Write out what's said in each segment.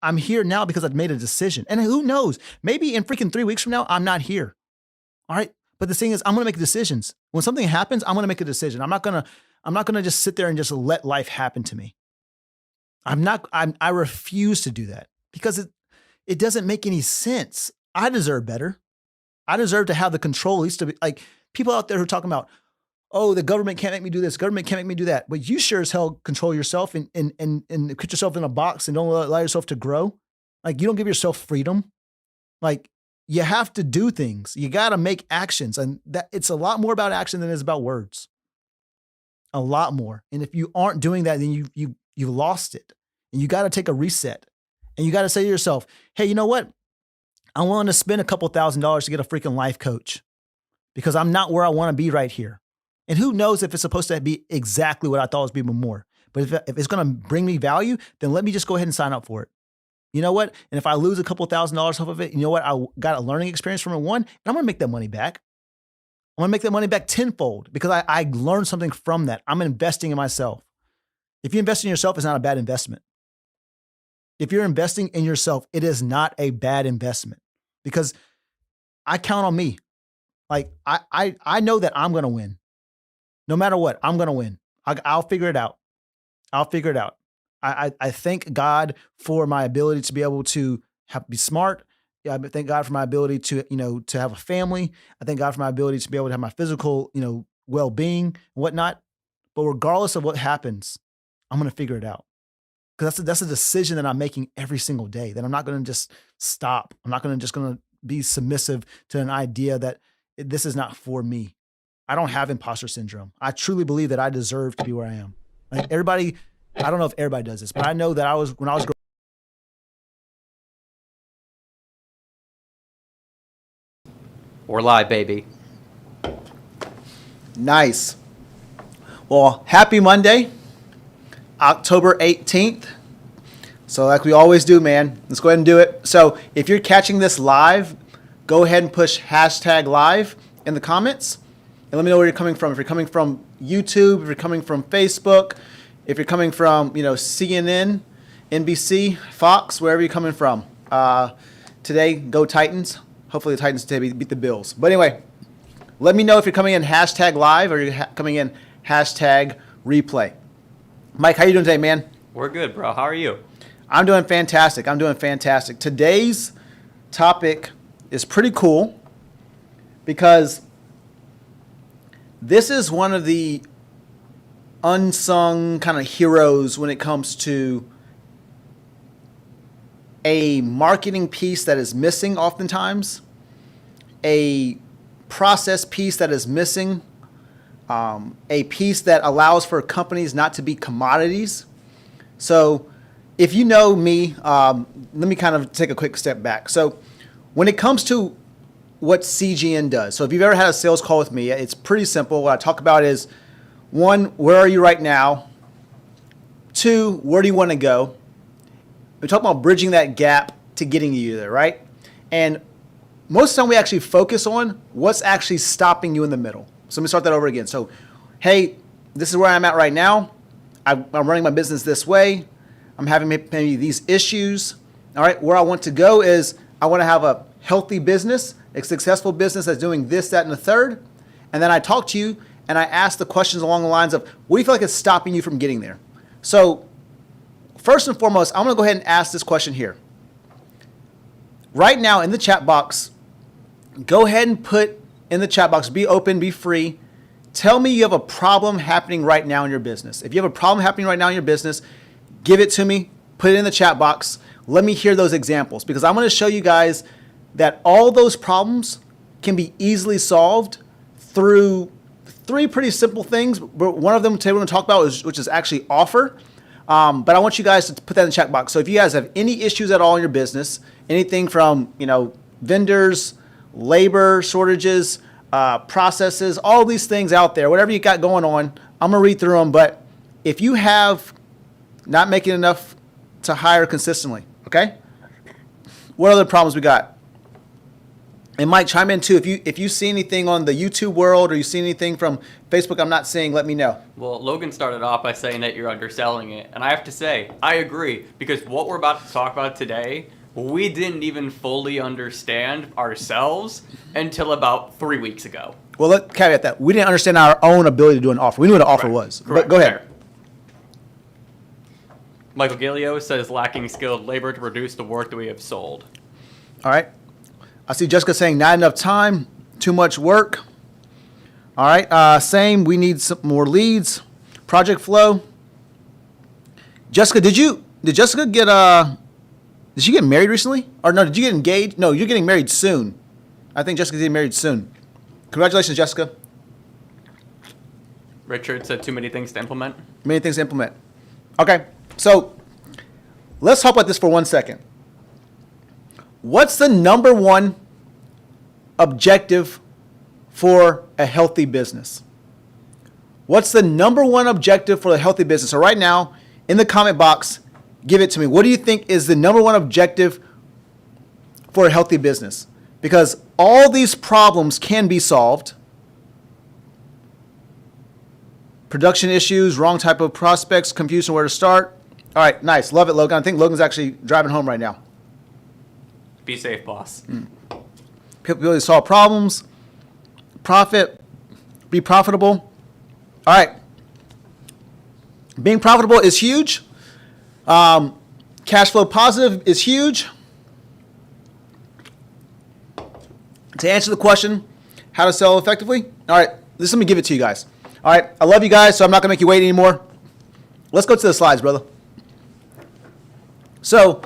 I'm here now because I've made a decision. And who knows? Maybe in freaking 3 weeks from now, I'm not here. All right. But the thing is, I'm going to make decisions. When something happens, I'm going to make a decision. I'm not going to just sit there and just let life happen to me. I refuse to do that because it doesn't make any sense. I deserve better. I deserve to have the control, at least to be like people out there who are talking about, oh, the government can't make me do this. Government can't make me do that. But you sure as hell control yourself and put yourself in a box and don't allow yourself to grow. Like you don't give yourself freedom. Like you have to do things. You got to make actions. And that it's a lot more about action than it is about words. A lot more. And if you aren't doing that, then you lost it. And you got to take a reset. And you got to say to yourself, hey, you know what? I'm willing to spend a couple $1,000s to get a freaking life coach because I'm not where I want to be right here. And who knows if it's supposed to be exactly what I thought it was be more. But if it's going to bring me value, then let me just go ahead and sign up for it. You know what? And if I lose a couple $1,000s off of it, you know what? I got a learning experience from it, one, and I'm going to make that money back. I'm going to make that money back tenfold because I learned something from that. I'm investing in myself. If you invest in yourself, it's not a bad investment. If you're investing in yourself, it is not a bad investment because I count on me. Like I know that I'm going to win. No matter what, I'm going to win. I'll figure it out. I'll figure it out. I thank God for my ability to be able to be smart. I thank God for my ability to, to have a family. I thank God for my ability to be able to have my physical, well-being and whatnot. But regardless of what happens, I'm going to figure it out. Because that's a decision that I'm making every single day, that I'm not going to just stop. I'm not going to be submissive to an idea that this is not for me. I don't have imposter syndrome. I truly believe that I deserve to be where I am. Like everybody, I don't know if everybody does this, but I know that when I was growing We're live, baby. Nice. Well, happy Monday, October 18th. So like we always do, man, let's go ahead and do it. So if you're catching this live, go ahead and push #live in the comments. And let me know where you're coming from. If you're coming from YouTube, if you're coming from Facebook, if you're coming from, CNN, NBC, Fox, wherever you're coming from. Today, go Titans. Hopefully the Titans today beat the Bills. But anyway, let me know if you're coming in #live or you're coming in #replay. Mike, how you doing today, man? We're good, bro. How are you? I'm doing fantastic. Today's topic is pretty cool because this is one of the unsung kind of heroes when it comes to a marketing piece that is missing oftentimes, a process piece that is missing, a piece that allows for companies not to be commodities. So if you know me, let me kind of take a quick step back. So when it comes to what CGN does, so if you've ever had a sales call with me, it's pretty simple. What I talk about is, one, where are you right now? Two, where do you want to go? We talk about bridging that gap to getting you there, right? And most of the time we actually focus on what's actually stopping you in the middle. So let me start that over again. So, hey, this is where I'm at right now. I'm running my business this way. I'm having maybe these issues. All right, where I want to go is I want to have a healthy business, a successful business that's doing this, that, and the third. And then I talk to you and I ask the questions along the lines of, what do you feel like is stopping you from getting there? So first and foremost, I'm going to go ahead and ask this question here. Right now in the chat box, go ahead and put in the chat box, be open, be free. Tell me you have a problem happening right now in your business. If you have a problem happening right now in your business, give it to me, put it in the chat box. Let me hear those examples because I'm going to show you guys that all those problems can be easily solved through three pretty simple things. One of them today we're going to talk about, which is actually offer. But I want you guys to put that in the chat box. So if you guys have any issues at all in your business, anything from vendors, labor shortages, processes, all these things out there, whatever you got going on, I'm going to read through them. But if you have not making enough to hire consistently, okay? What other problems we got? And Mike, chime in too. If you see anything on the YouTube world or you see anything from Facebook I'm not seeing, let me know. Well, Logan started off by saying that you're underselling it. And I have to say, I agree. Because what we're about to talk about today, we didn't even fully understand ourselves until about 3 weeks ago. Well, let's caveat that. We didn't understand our own ability to do an offer. We knew what an offer was. Correct. But go ahead. Fair. Michael Gilio says lacking skilled labor to produce the work that we have sold. All right. I see Jessica saying not enough time, too much work. All right. Same. We need some more leads. Project flow. Jessica, did Jessica get did she get married recently? Or no, did you get engaged? No, you're getting married soon. I think Jessica's getting married soon. Congratulations, Jessica. Richard said too many things to implement. Many things to implement. Okay. So let's talk about this for 1 second. What's the number one objective for a healthy business? What's the number one objective for a healthy business? So right now, in the comment box, give it to me. What do you think is the number one objective for a healthy business? Because all these problems can be solved. Production issues, wrong type of prospects, confusion where to start. All right, nice. Love it, Logan. I think Logan's actually driving home right now. Be safe, boss. People to solve problems, profit, be profitable. All right. Being profitable is huge. Cash flow positive is huge. To answer the question, how to sell effectively. All right, let me give it to you guys. All right, I love you guys, so I'm not going to make you wait anymore. Let's go to the slides, brother. So,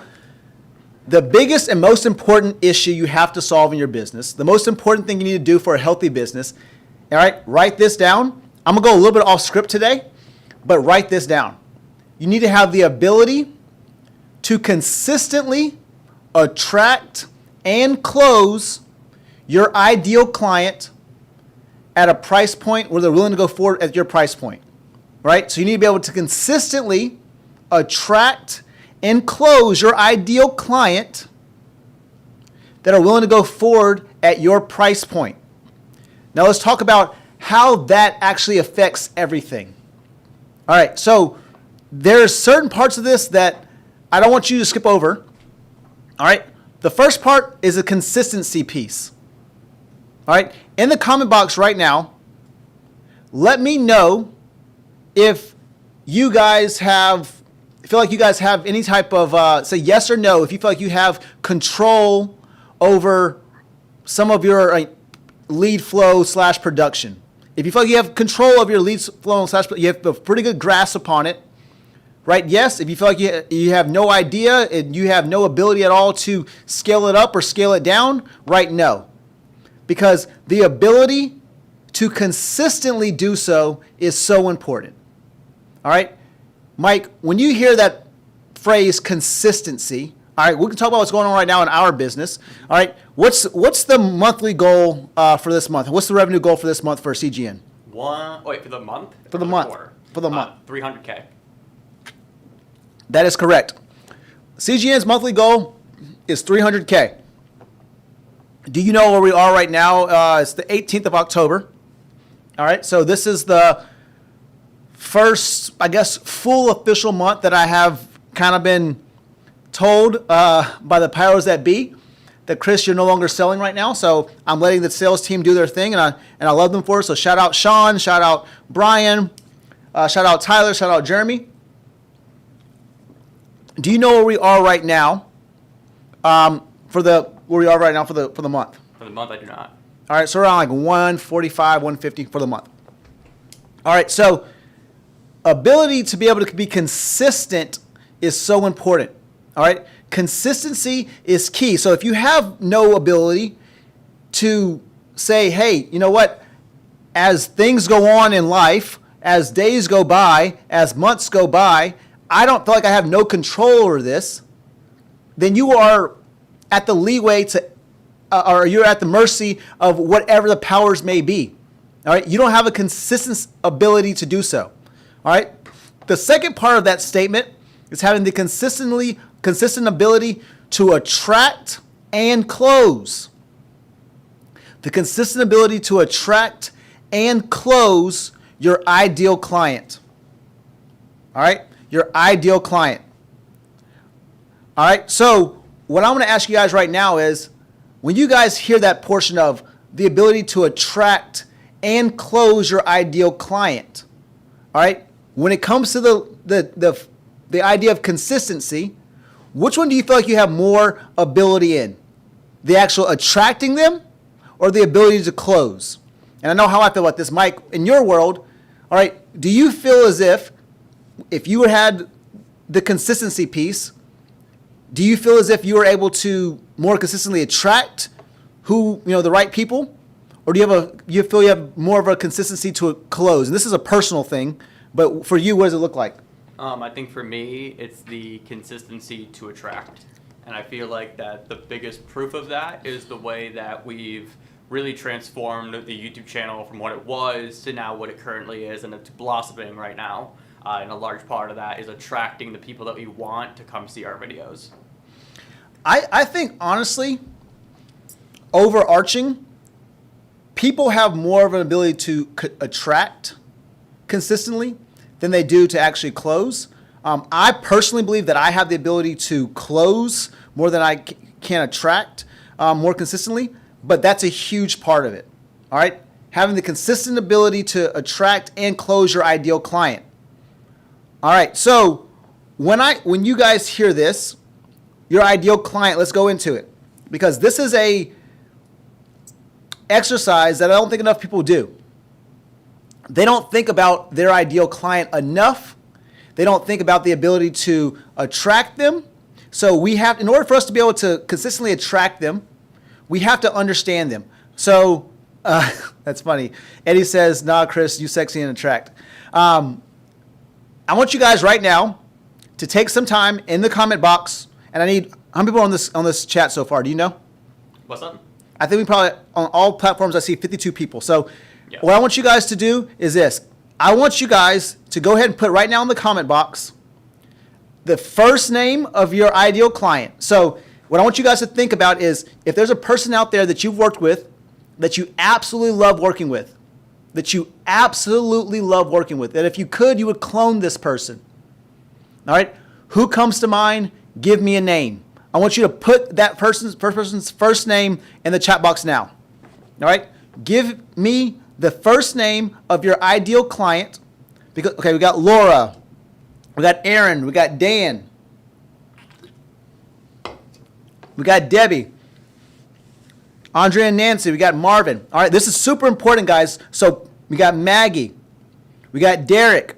the biggest and most important issue you have to solve in your business, the most important thing you need to do for a healthy business, all right, write this down. I'm going to go a little bit off script today, but write this down. You need to have the ability to consistently attract and close your ideal client at a price point where they're willing to go forward at your price point, right? So you need to be able to consistently attract and close your ideal client that are willing to go forward at your price point. Now let's talk about how that actually affects everything. All right, so there's certain parts of this that I don't want you to skip over. All right, the first part is a consistency piece. All right, in the comment box right now, let me know if you guys feel like you guys have any type of, say yes or no, if you feel like you have control over some of your lead flow / production. If you feel like you have control of your lead flow / you have a pretty good grasp upon it, right? Yes. If you feel like you have no idea and you have no ability at all to scale it up or scale it down, right? No. Because the ability to consistently do so is so important. All right? Mike, when you hear that phrase consistency, all right, we can talk about what's going on right now in our business. All right, what's the monthly goal for this month? What's the revenue goal for this month for CGN? For the month? For the month. Quarter? For the month. 300K. That is correct. CGN's monthly goal is 300K. Do you know where we are right now? It's the 18th of October. All right, so this is the first, I guess, full official month that I have kind of been told by the powers that be that, Chris, you're no longer selling right now. So I'm letting the sales team do their thing, and I love them for it. So shout out Sean, shout out Brian, shout out Tyler, shout out Jeremy. Do you know where we are right now? For the month? For the month, I do not. All right, so around like 145, 150 for the month. All right, so ability to be able to be consistent is so important. All right, consistency is key. So if you have no ability to say, hey, you know what, as things go on in life, as days go by, as months go by, I don't feel like I have no control over this, then you are at the leeway to, or you're at the mercy of whatever the powers may be. All right, you don't have a consistent ability to do so. All right, the second part of that statement is having the consistent ability to attract and close. the consistent ability to attract and close your ideal client. All right? Your ideal client. All right? So what I'm going to ask you guys right now is, when you guys hear that portion of the ability to attract and close your ideal client, all right, when it comes to the idea of consistency, which one do you feel like you have more ability in? The actual attracting them or the ability to close? And I know how I feel about this. Mike, in your world, all right, do you feel as if you had the consistency piece, do you feel as if you were able to more consistently attract the right people? Or do you feel you have more of a consistency to close? And this is a personal thing, but for you, what does it look like? I think for me, it's the consistency to attract. And I feel like that the biggest proof of that is the way that we've really transformed the YouTube channel from what it was to now what it currently is, and it's blossoming right now. And a large part of that is attracting the people that we want to come see our videos. I think, honestly, overarching, people have more of an ability to attract consistently than they do to actually close. I personally believe that I have the ability to close more than I can attract more consistently, but that's a huge part of it. All right? Having the consistent ability to attract and close your ideal client. All right, so when you guys hear this, your ideal client, let's go into it, because this is a exercise that I don't think enough people do. They don't think about their ideal client enough. They don't think about the ability to attract them. So in order for us to be able to consistently attract them, we have to understand them. So that's funny. Eddie says, "Nah, Chris, you sexy and attract." I want you guys right now to take some time in the comment box, and I need, how many people are on this chat so far? Do you know? What's up? I think we probably, on all platforms, I see 52 people. So Yeah. What I want you guys to do is this. I want you guys to go ahead and put right now in the comment box the first name of your ideal client. So what I want you guys to think about is, if there's a person out there that you've worked with that you absolutely love working with, that if you could, you would clone this person. All right? Who comes to mind? Give me a name. I want you to put that person's first name in the chat box now. All right? Give me the first name of your ideal client. Because, okay, we got Laura. We got Aaron. We got Dan. We got Debbie. Andrea and Nancy. We got Marvin. All right, this is super important, guys. So we got Maggie. We got Derek.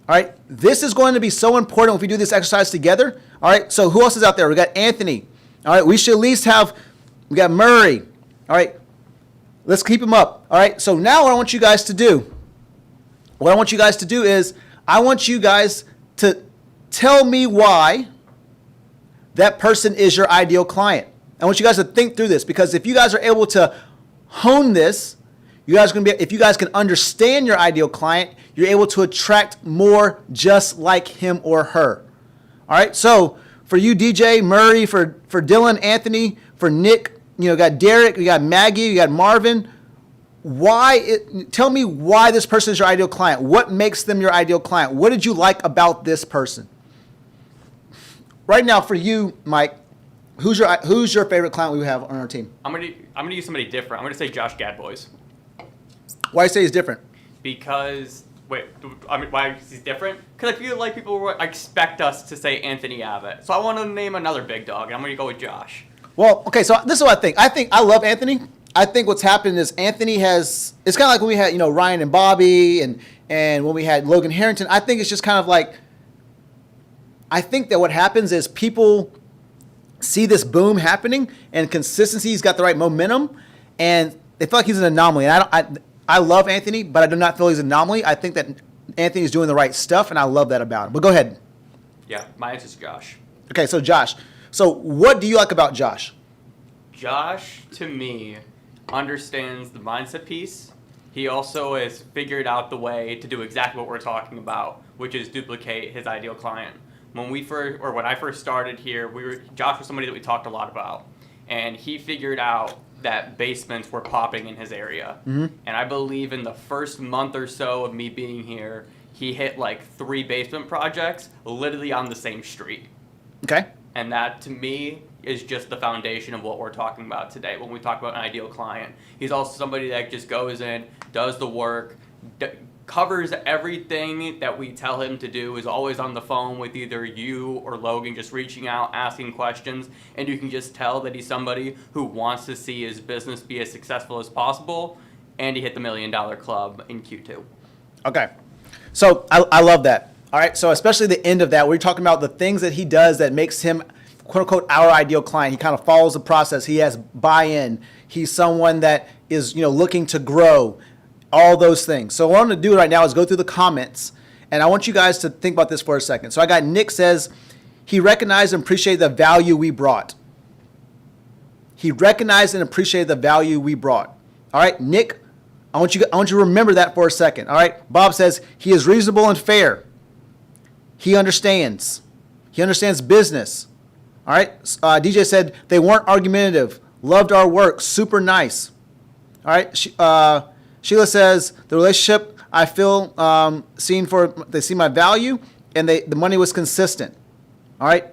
All right, this is going to be so important if we do this exercise together. All right, so who else is out there? We got Anthony. All right, we should at least we got Murray. All right, let's keep him up. All right, so now what I want you guys to do is, I want you guys to tell me why that person is your ideal client. I want you guys to think through this, because if you guys are able to hone this, if you guys can understand your ideal client, you're able to attract more just like him or her. All right, so for you, DJ, Murray, for Dylan, Anthony, for Nick, you got Derek, you got Maggie, you got Marvin. Tell me why this person is your ideal client. What makes them your ideal client? What did you like about this person? Right now, for you, Mike, who's your favorite client we have on our team? I'm gonna use somebody different. I'm gonna say Josh Gadboys. Why do you say he's different? Because why he's different? Because I feel like people expect us to say Anthony Abbott, so I want to name another big dog, and I'm gonna go with Josh. Well, okay, so this is what I think. I love Anthony. I think what's happened is Anthony it's kind of like when we had, Ryan and Bobby and when we had Logan Harrington. I think it's just kind of like, I think that what happens is people see this boom happening and consistency's got the right momentum, and they feel like he's an anomaly. And I love Anthony, but I do not feel he's an anomaly. I think that Anthony's doing the right stuff, and I love that about him. But go ahead. Yeah, my answer is Josh. Okay, so Josh. So what do you like about Josh? Josh, to me, understands the mindset piece. He also has figured out the way to do exactly what we're talking about, which is duplicate his ideal client. When I first started here, Josh was somebody that we talked a lot about. and he figured out that basements were popping in his area. And I believe in the first month or so of me being here, he hit like 3 basement projects literally on the same street. Okay. And that, to me, is just the foundation of what we're talking about today when we talk about an ideal client. He's also somebody that just goes in, does the work, covers everything that we tell him to do, is always on the phone with either you or Logan, just reaching out, asking questions, and you can just tell that he's somebody who wants to see his business be as successful as possible, and he hit the $1 million club in Q2. Okay. So I love that. All right. So especially the end of that, we're talking about the things that he does that makes him, quote unquote, our ideal client. He kind of follows the process. He has buy-in. He's someone that is, looking to grow, all those things. So what I'm going to do right now is go through the comments, and I want you guys to think about this for a second. So I got Nick says he recognized and appreciated the value we brought. He recognized and appreciated the value we brought. All right, Nick, I want you to remember that for a second. All right. Bob says he is reasonable and fair. He understands. He understands business. All right. DJ said they weren't argumentative. Loved our work. Super nice. All right. Sheila says the relationship I feel they see my value, and the money was consistent. All right.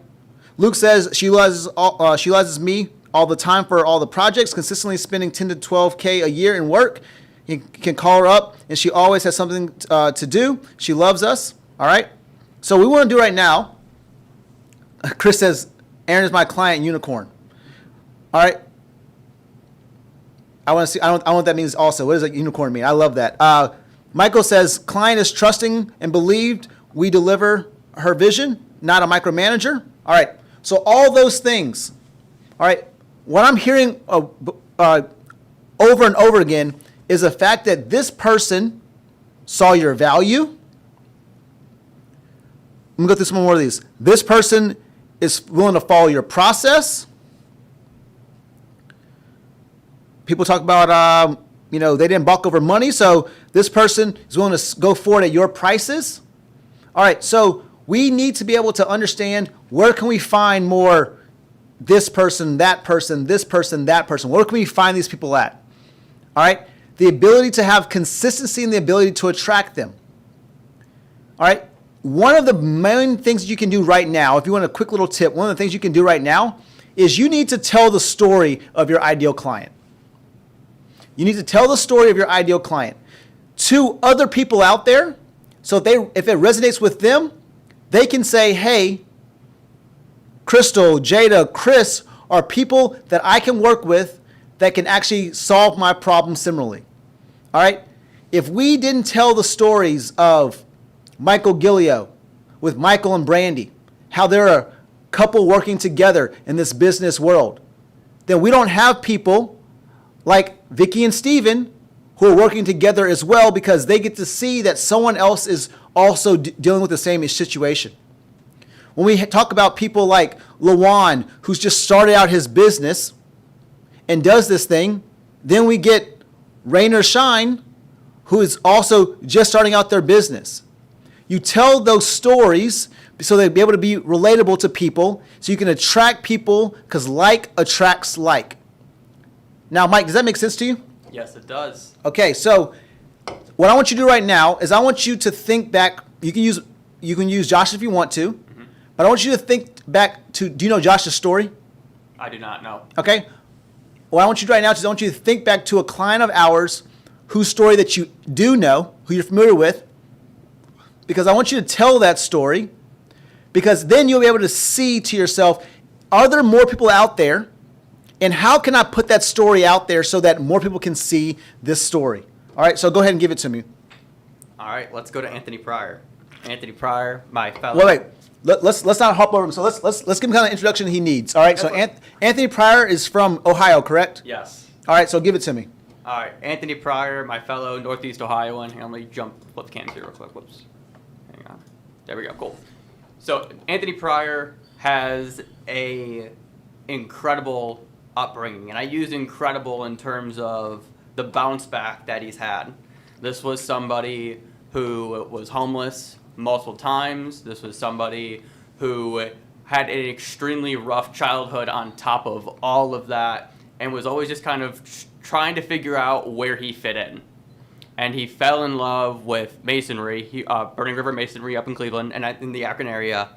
Luke says she utilizes me all the time for all the projects, consistently spending 10 to 12K a year in work. You can call her up, and she always has something to do. She loves us. All right. So we want to do right now. Chris says, Aaron is my client, unicorn. All right. I want to see. I don't know what that means. Also, what does a unicorn mean? I love that. Michael says, client is trusting and believed we deliver her vision, not a micromanager. All right. So all those things. All right. What I'm hearing over and over again is the fact that this person saw your value. Let me go through some more of these. This person is willing to follow your process. People talk about, they didn't balk over money, so this person is willing to go forward at your prices. All right, so we need to be able to understand where can we find more this person, that person, this person, that person. Where can we find these people at? All right, the ability to have consistency and the ability to attract them. All right, one of the main things you can do right now, if you want a quick little tip, one of the things you can do right now is you need to tell the story of your ideal client. You need to tell the story of your ideal client to other people out there, so if it resonates with them, they can say, hey, Crystal, Jada, Chris are people that I can work with that can actually solve my problem similarly. All right? If we didn't tell the stories of Michael Gillio with Michael and Brandy, how they're a couple working together in this business world, then we don't have people like Vicky and Steven who are working together as well, because they get to see that someone else is also dealing with the same situation. When we talk about people like Lawan, who's just started out his business and does this thing, then we get Rain or Shine, who is also just starting out their business. You tell those stories so they'll be able to be relatable to people, so you can attract people, because like attracts like. Now, Mike, does that make sense to you? Yes, it does. Okay, so what I want you to do right now is I want you to think back. You can use Josh if you want to, but I want you to think back to, do you know Josh's story? I do not know. Okay. What I want you to do right now is I want you to think back to a client of ours whose story that you do know, who you're familiar with, because I want you to tell that story, because then you'll be able to see to yourself, are there more people out there? And how can I put that story out there so that more people can see this story? All right, so go ahead and give it to me. All right, let's go to Anthony Pryor. Anthony Pryor, my fellow. Wait. Let's not hop over him. So let's give him kind of introduction he needs. All right. So Anthony Pryor is from Ohio, correct? Yes. All right. So give it to me. All right, Anthony Pryor, my fellow Northeast Ohioan. Here, let me flip the cam here real quick. Whoops. Hang on. There we go. Cool. So Anthony Pryor has a incredible upbringing, and I use incredible in terms of the bounce back that he's had. This was somebody who was homeless multiple times. This was somebody who had an extremely rough childhood on top of all of that, and was always just kind of trying to figure out where he fit in. And he fell in love with masonry, Burning River Masonry up in Cleveland and in the Akron area.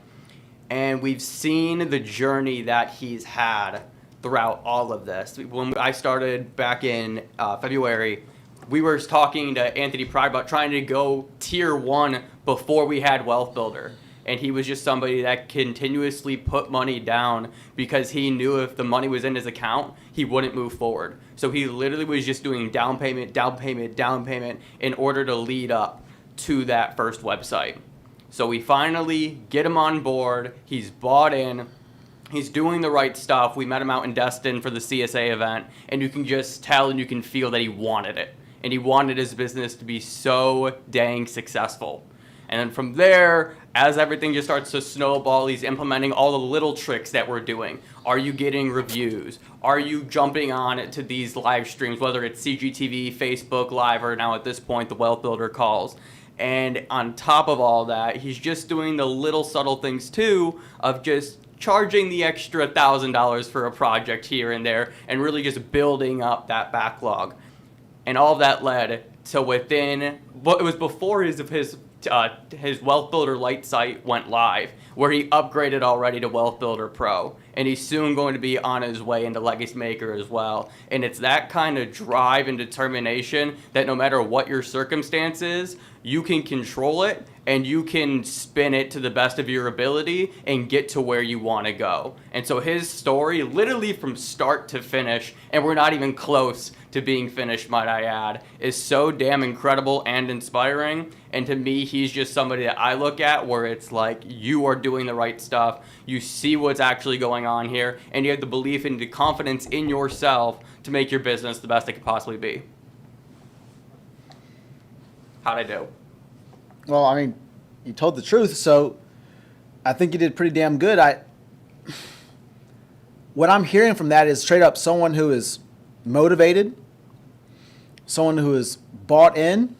And we've seen the journey that he's had throughout all of this. When I started back in February, we were talking to Anthony Pride about trying to go tier 1 before we had Wealth Builder. And he was just somebody that continuously put money down because he knew if the money was in his account, he wouldn't move forward. So he literally was just doing down payment in order to lead up to that first website. So we finally get him on board. He's bought in. He's doing the right stuff. We met him out in Destin for the CSA event, and you can just tell and you can feel that he wanted it. And he wanted his business to be so dang successful. And then from there, as everything just starts to snowball, he's implementing all the little tricks that we're doing. Are you getting reviews? Are you jumping on to these live streams, whether it's CGTV, Facebook Live, or now at this point, the Wealth Builder calls? And on top of all that, he's just doing the little subtle things too of just charging the extra $1,000 for a project here and there and really just building up that backlog. And all of that led to within, well, it was before his Wealth Builder Lite site went live, where he upgraded already to Wealth Builder Pro, and he's soon going to be on his way into Legacy Maker as well. And it's that kind of drive and determination that no matter what your circumstances, you can control it and you can spin it to the best of your ability and get to where you want to go. And so his story, literally from start to finish, and we're not even close to being finished, might I add, is so damn incredible and inspiring. And to me, he's just somebody that I look at where it's like, you are doing the right stuff, you see what's actually going on here, and you have the belief and the confidence in yourself to make your business the best it could possibly be. How'd I do? Well, I mean, you told the truth, so I think you did pretty damn good. What I'm hearing from that is straight up someone who is motivated, someone who is bought in,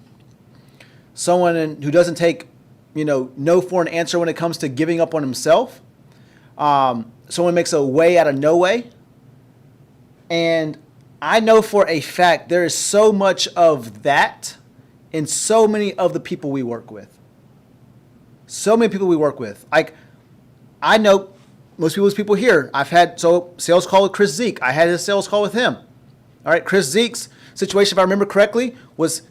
someone who doesn't take, no for an answer when it comes to giving up on himself. Someone makes a way out of no way. And I know for a fact there is so much of that in so many of the people we work with. So many people we work with. Like, I know most people here. I've had sales call with Chris Zeke. I had a sales call with him. All right, Chris Zeke's situation, if I remember correctly, was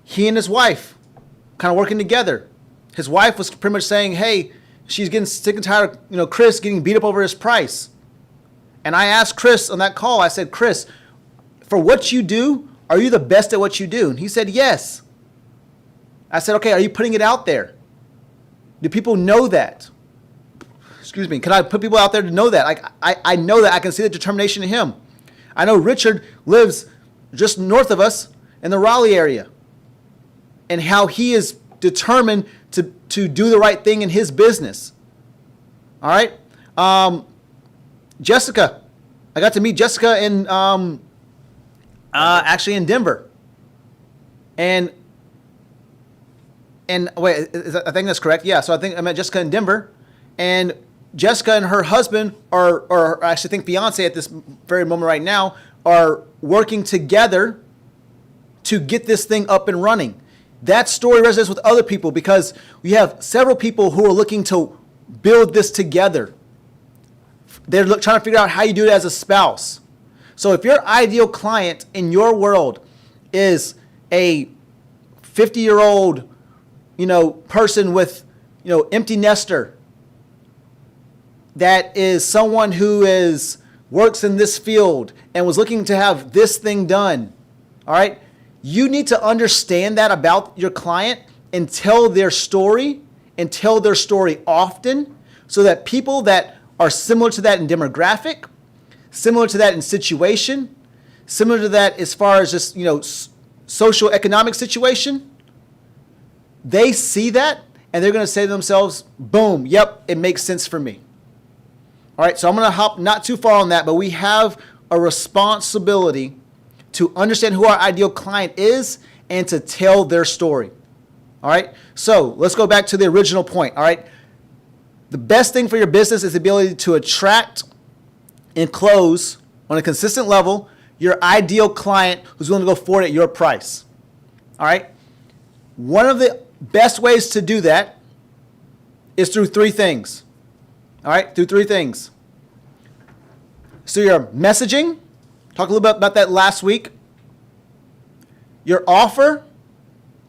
he and his wife kind of working together. His wife was pretty much saying, hey, she's getting sick and tired of Chris getting beat up over his price. And I asked Chris on that call, I said, Chris, for what you do, are you the best at what you do? And he said, yes. I said, okay, are you putting it out there? Do people know that? Excuse me, can I put people out there to know that? I know that. I can see the determination in him. I know Richard lives just north of us in the Raleigh area, and how he is determined to do the right thing in his business. All right? Jessica. I got to meet Jessica in actually in Denver. And wait, I think that's correct. Yeah, so I think I met Jessica in Denver, and Jessica and her husband, or I actually think fiance at this very moment right now, are working together to get this thing up and running. That story resonates with other people because we have several people who are looking to build this together. They're trying to figure out how you do it as a spouse. So if your ideal client in your world is a 50-year-old, person with, empty nester, that is someone who works in this field and was looking to have this thing done, all right? You need to understand that about your client and tell their story often so that people that are similar to that in demographic, similar to that in situation, similar to that as far as just, social economic situation, they see that and they're going to say to themselves, boom, yep, it makes sense for me. All right, so I'm going to hop not too far on that, but we have a responsibility to understand who our ideal client is and to tell their story. All right, so let's go back to the original point. All right, The best thing for your business is the ability to attract and close on a consistent level your ideal client who's willing to go forward at your price. All right? One of the best ways to do that is through three things. All right? Through three things. So your messaging, talked a little bit about that last week. Your offer,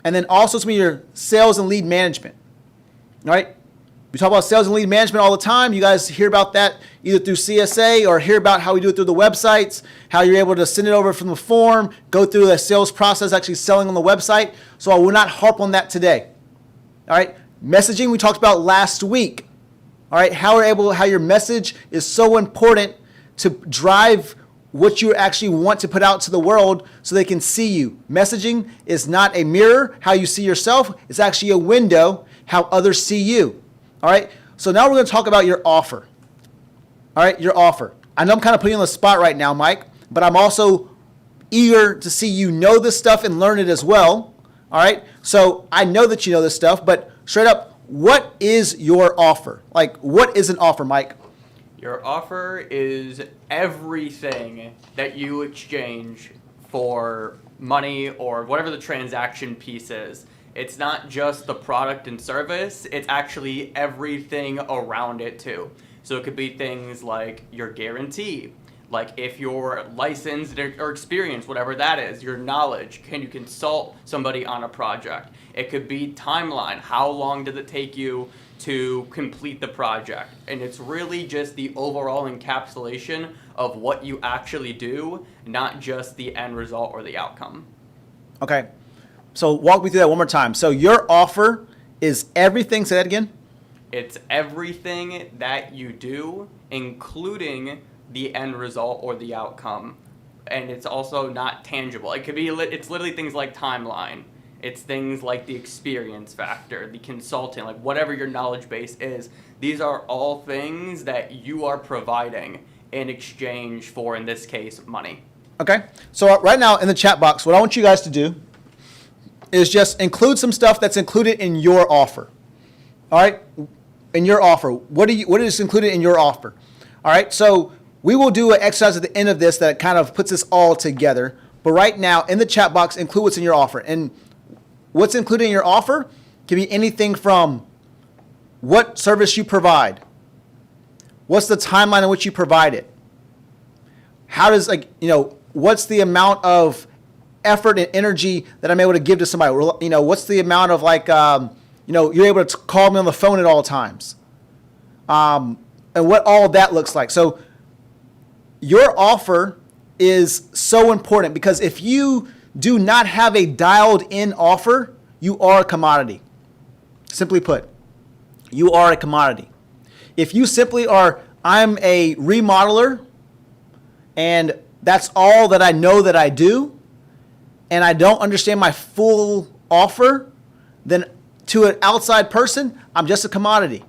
and then also some of your sales and lead management. All right? We talk about sales and lead management all the time. You guys hear about that either through CSA or hear about how we do it through the websites, how you're able to send it over from the form, go through the sales process, actually selling on the website. So I will not harp on that today. All right. Messaging we talked about last week. All right. How your message is so important to drive what you actually want to put out to the world so they can see you. Messaging is not a mirror, how you see yourself. It's actually a window, how others see you. All right, so now we're going to talk about your offer. All right, your offer. I know I'm kind of putting you on the spot right now, Mike, but I'm also eager to see you know this stuff and learn it as well. All right, so I know that you know this stuff, but straight up, what is your offer? Like, what is an offer, Mike? Your offer is everything that you exchange for money or whatever the transaction piece is. It's not just the product and service, it's actually everything around it too. So it could be things like your guarantee, like if you're licensed or experienced, whatever that is, your knowledge, can you consult somebody on a project? It could be timeline, how long does it take you to complete the project? And it's really just the overall encapsulation of what you actually do, not just the end result or the outcome. Okay. So walk me through that one more time. So your offer is everything. Say that again. It's everything that you do, including the end result or the outcome. And it's also not tangible. It could be, it's literally things like timeline. It's things like the experience factor, the consulting, like whatever your knowledge base is. These are all things that you are providing in exchange for, in this case, money. Okay. So right now in the chat box, what I want you guys to do is just include some stuff that's included in your offer. All right? In your offer. What is included in your offer? All right? So we will do an exercise at the end of this that kind of puts this all together. But right now, in the chat box, include what's in your offer. And what's included in your offer can be anything from what service you provide. What's the timeline in which you provide it? How does, what's the amount of effort and energy that I'm able to give to somebody? What's the amount of you're able to call me on the phone at all times? And what all that looks like. So your offer is so important because if you do not have a dialed in offer, you are a commodity. Simply put, you are a commodity. If you simply are, I'm a remodeler and that's all that I know that I do, and I don't understand my full offer, then to an outside person, I'm just a commodity.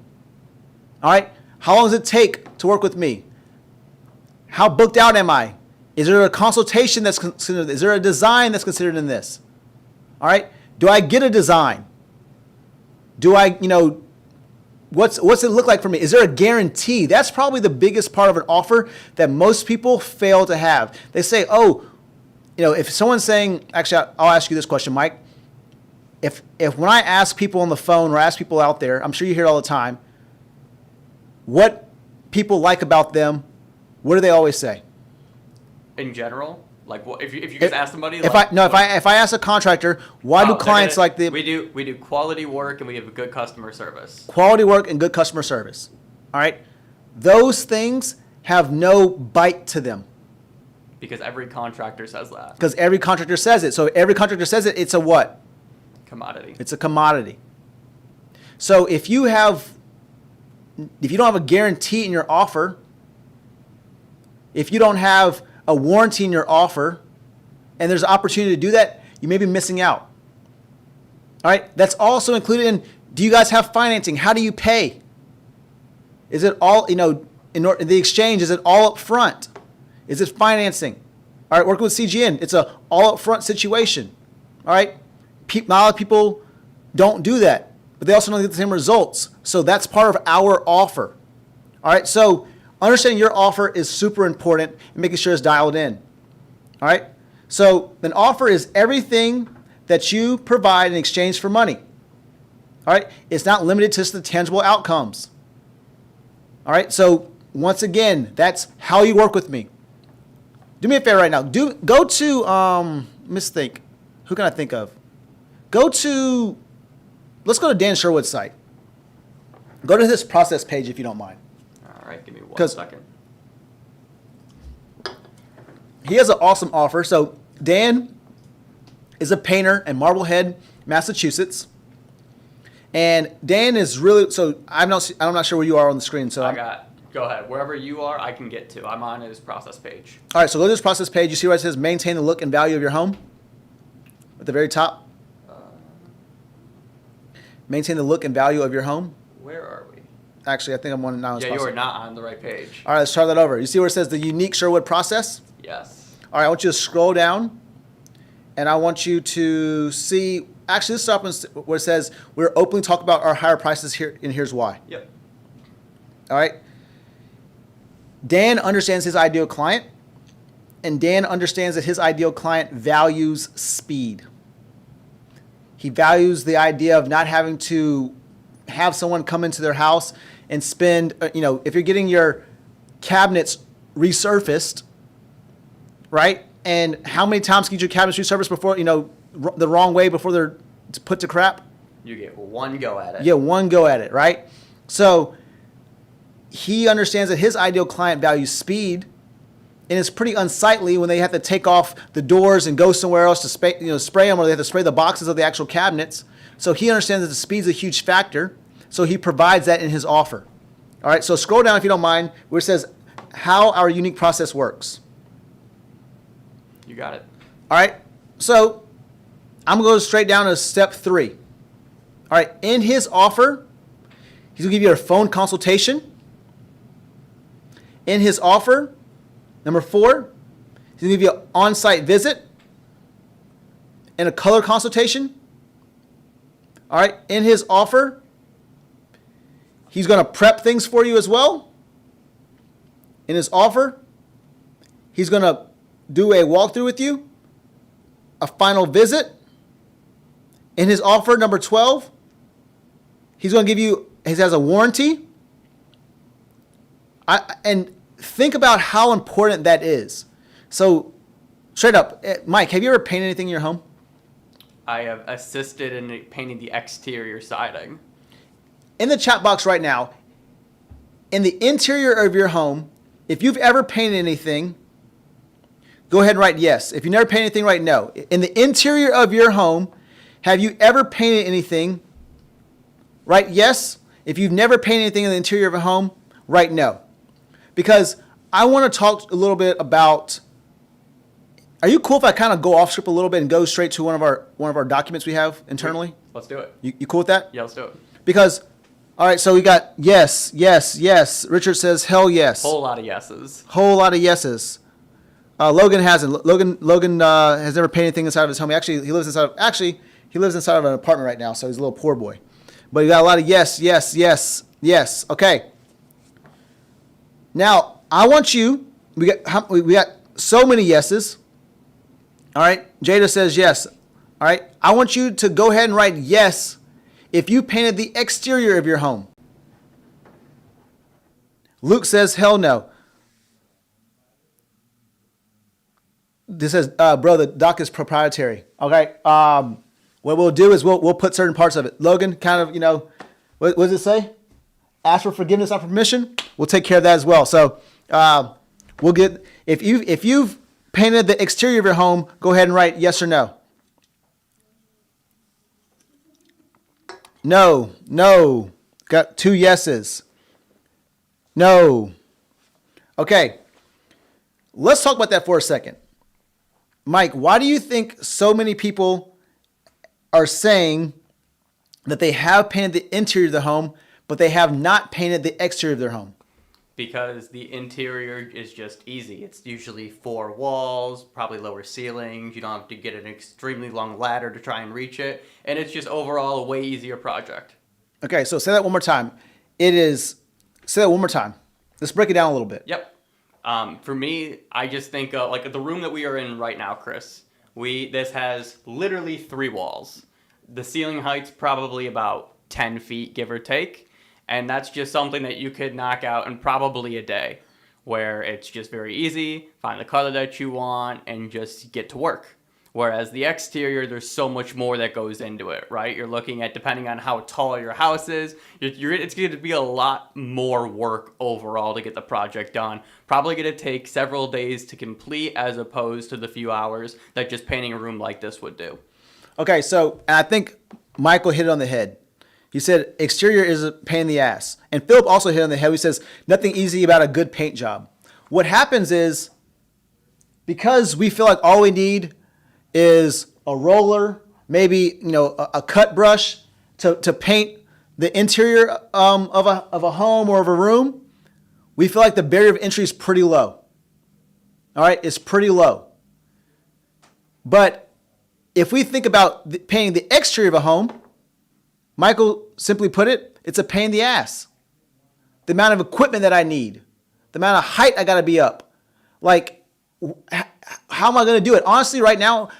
All right? How long does it take to work with me? How booked out am I? Is there a consultation that's considered? Is there a design that's considered in this? All right? Do I get a design? Do I, what's it look like for me? Is there a guarantee? That's probably the biggest part of an offer that most people fail to have. They say, if someone's saying, actually, I'll ask you this question, Mike. If when I ask people on the phone or ask people out there, I'm sure you hear it all the time, what people like about them, what do they always say? In general, like if you just ask somebody, if I ask a contractor, why do clients like the? We do quality work and we have good customer service. Quality work and good customer service. All right, those things have no bite to them. Because every contractor says that. Because every contractor says it. So every contractor says it, it's a what? Commodity. It's a commodity. So if you don't have a guarantee in your offer, if you don't have a warranty in your offer, and there's an opportunity to do that, you may be missing out. All right? That's also included in, do you guys have financing? How do you pay? Is it all, in the exchange, is it all up front? Is it financing? All right, working with CGN, it's a all up front situation. All right? Not a lot of people don't do that. but they also don't get the same results. So that's part of our offer. All right. So understanding your offer is super important and making sure it's dialed in. All right. So an offer is everything that you provide in exchange for money. All right. It's not limited to just the tangible outcomes. All right. So once again, that's how you work with me. Do me a favor right now. Go to let's think. Who can I think of? Let's go to Dan Sherwood's site. Go to this process page if you don't mind. All right, give me 1 second. He has an awesome offer. So Dan is a painter in Marblehead, Massachusetts. And Dan is really, so I'm not sure where you are on the screen. So go ahead. Wherever you are, I can get to. I'm on his process page. All right, so go to this process page. You see where it says maintain the look and value of your home? At the very top. Maintain the look and value of your home. Where are we? Actually, I think I'm on now. Yeah, you are not on the right page. All right, let's try that over. You see where it says the unique Sherwood process? Yes. All right, I want you to scroll down, and I want you to see. Actually, this is up where it says we're openly talking about our higher prices here, and here's why. Yep. All right. Dan understands his ideal client, and Dan understands that his ideal client values speed. He values the idea of not having to have someone come into their house and spend, if you're getting your cabinets resurfaced, right? And how many times can you get your cabinets resurfaced before, the wrong way before they're put to crap? You get one go at it. Yeah, one go at it, right? So he understands that his ideal client values speed, and it's pretty unsightly when they have to take off the doors and go somewhere else to spray them, or they have to spray the boxes of the actual cabinets. So he understands that the speed is a huge factor. So he provides that in his offer. All right, so scroll down if you don't mind, where it says how our unique process works. You got it. All right, so I'm going to go straight down to step 3. All right, in his offer, he's going to give you a phone consultation. In his offer, number 4, he's going to give you an on-site visit and a color consultation. All right, in his offer, he's going to prep things for you as well. In his offer, he's going to do a walkthrough with you, a final visit. In his offer, number 12, he's going to give you, he has a warranty. And think about how important that is. So, straight up, Mike, have you ever painted anything in your home? I have assisted in painting the exterior siding. In the chat box right now, in the interior of your home, if you've ever painted anything, go ahead and write yes. If you never painted anything, write no. In the interior of your home, have you ever painted anything? Write yes. If you've never painted anything in the interior of a home, write no. Because I want to talk a little bit about, are you cool if I kind of go off script a little bit and go straight to one of our documents we have internally? Let's do it. You cool with that? Yeah, let's do it. Because, all right, so we got yes, yes, yes. Richard says hell yes. Whole lot of yeses. Whole lot of yeses. Logan hasn't. Logan has never painted anything inside of his home. He lives inside of an apartment right now, so he's a little poor boy. But you got a lot of yes, yes, yes, yes. Okay. Now I want you. We got so many yeses. All right. Jada says yes. All right. I want you to go ahead and write yes if you painted the exterior of your home. Luke says hell no. This says, bro, the doc is proprietary. Okay. What we'll do is we'll put certain parts of it. Logan, kind of, what does it say? Ask for forgiveness, not permission. We'll take care of that as well. So we'll get, if you've painted the exterior of your home, go ahead and write yes or no. No. Got 2 yeses. No. Okay. Let's talk about that for a second. Mike, why do you think so many people are saying that they have painted the interior of the home, but they have not painted the exterior of their home? Because the interior is just easy. It's usually 4 walls, probably lower ceilings. You don't have to get an extremely long ladder to try and reach it. And it's just overall a way easier project. Okay, so say that one more time. Say that one more time. Let's break it down a little bit. Yep. For me, I just think like the room that we are in right now, Chris. This has literally 3 walls. The ceiling height's probably about 10 feet, give or take, and that's just something that you could knock out in probably a day, where it's just very easy, find the color that you want, and just get to work. Whereas the exterior, there's so much more that goes into it, right? You're looking at, depending on how tall your house is, it's going to be a lot more work overall to get the project done. Probably going to take several days to complete as opposed to the few hours that just painting a room like this would do. Okay, so and I think Michael hit it on the head. He said exterior is a pain in the ass. And Philip also hit it on the head. He says nothing easy about a good paint job. What happens is, because we feel like all we need is a roller, maybe a cut brush to paint the interior of a home or of a room, we feel like the barrier of entry is pretty low. All right, it's pretty low. But if we think about painting the exterior of a home, Michael simply put it, it's a pain in the ass. The amount of equipment that I need, the amount of height I got to be up. Like, how am I going to do it? Honestly, right now,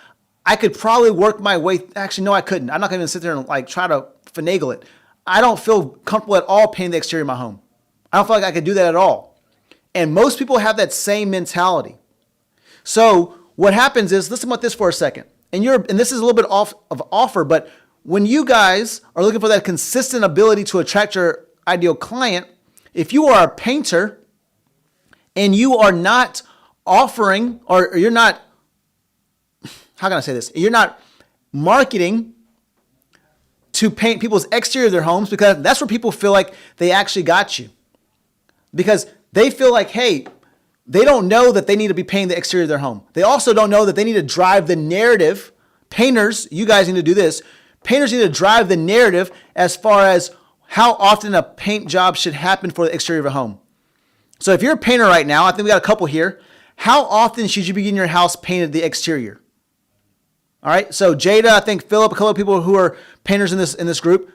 I could probably work my way. Actually, no, I couldn't. I'm not going to sit there and like try to finagle it. I don't feel comfortable at all painting the exterior of my home. I don't feel like I could do that at all. And most people have that same mentality. So what happens is, listen about this for a second. And this is a little bit off of offer, but when you guys are looking for that consistent ability to attract your ideal client, if you are a painter and you are not offering, or you're not, how can I say this? You're not marketing to paint people's exterior of their homes, because that's where people feel like they actually got you. Because they feel like, hey, they don't know that they need to be painting the exterior of their home. They also don't know that they need to drive the narrative. Painters, you guys need to do this. Painters need to drive the narrative as far as how often a paint job should happen for the exterior of a home. So if you're a painter right now, I think we got a couple here. How often should you be getting your house painted the exterior? All right. So Jada, I think Philip, a couple of people who are painters in this group.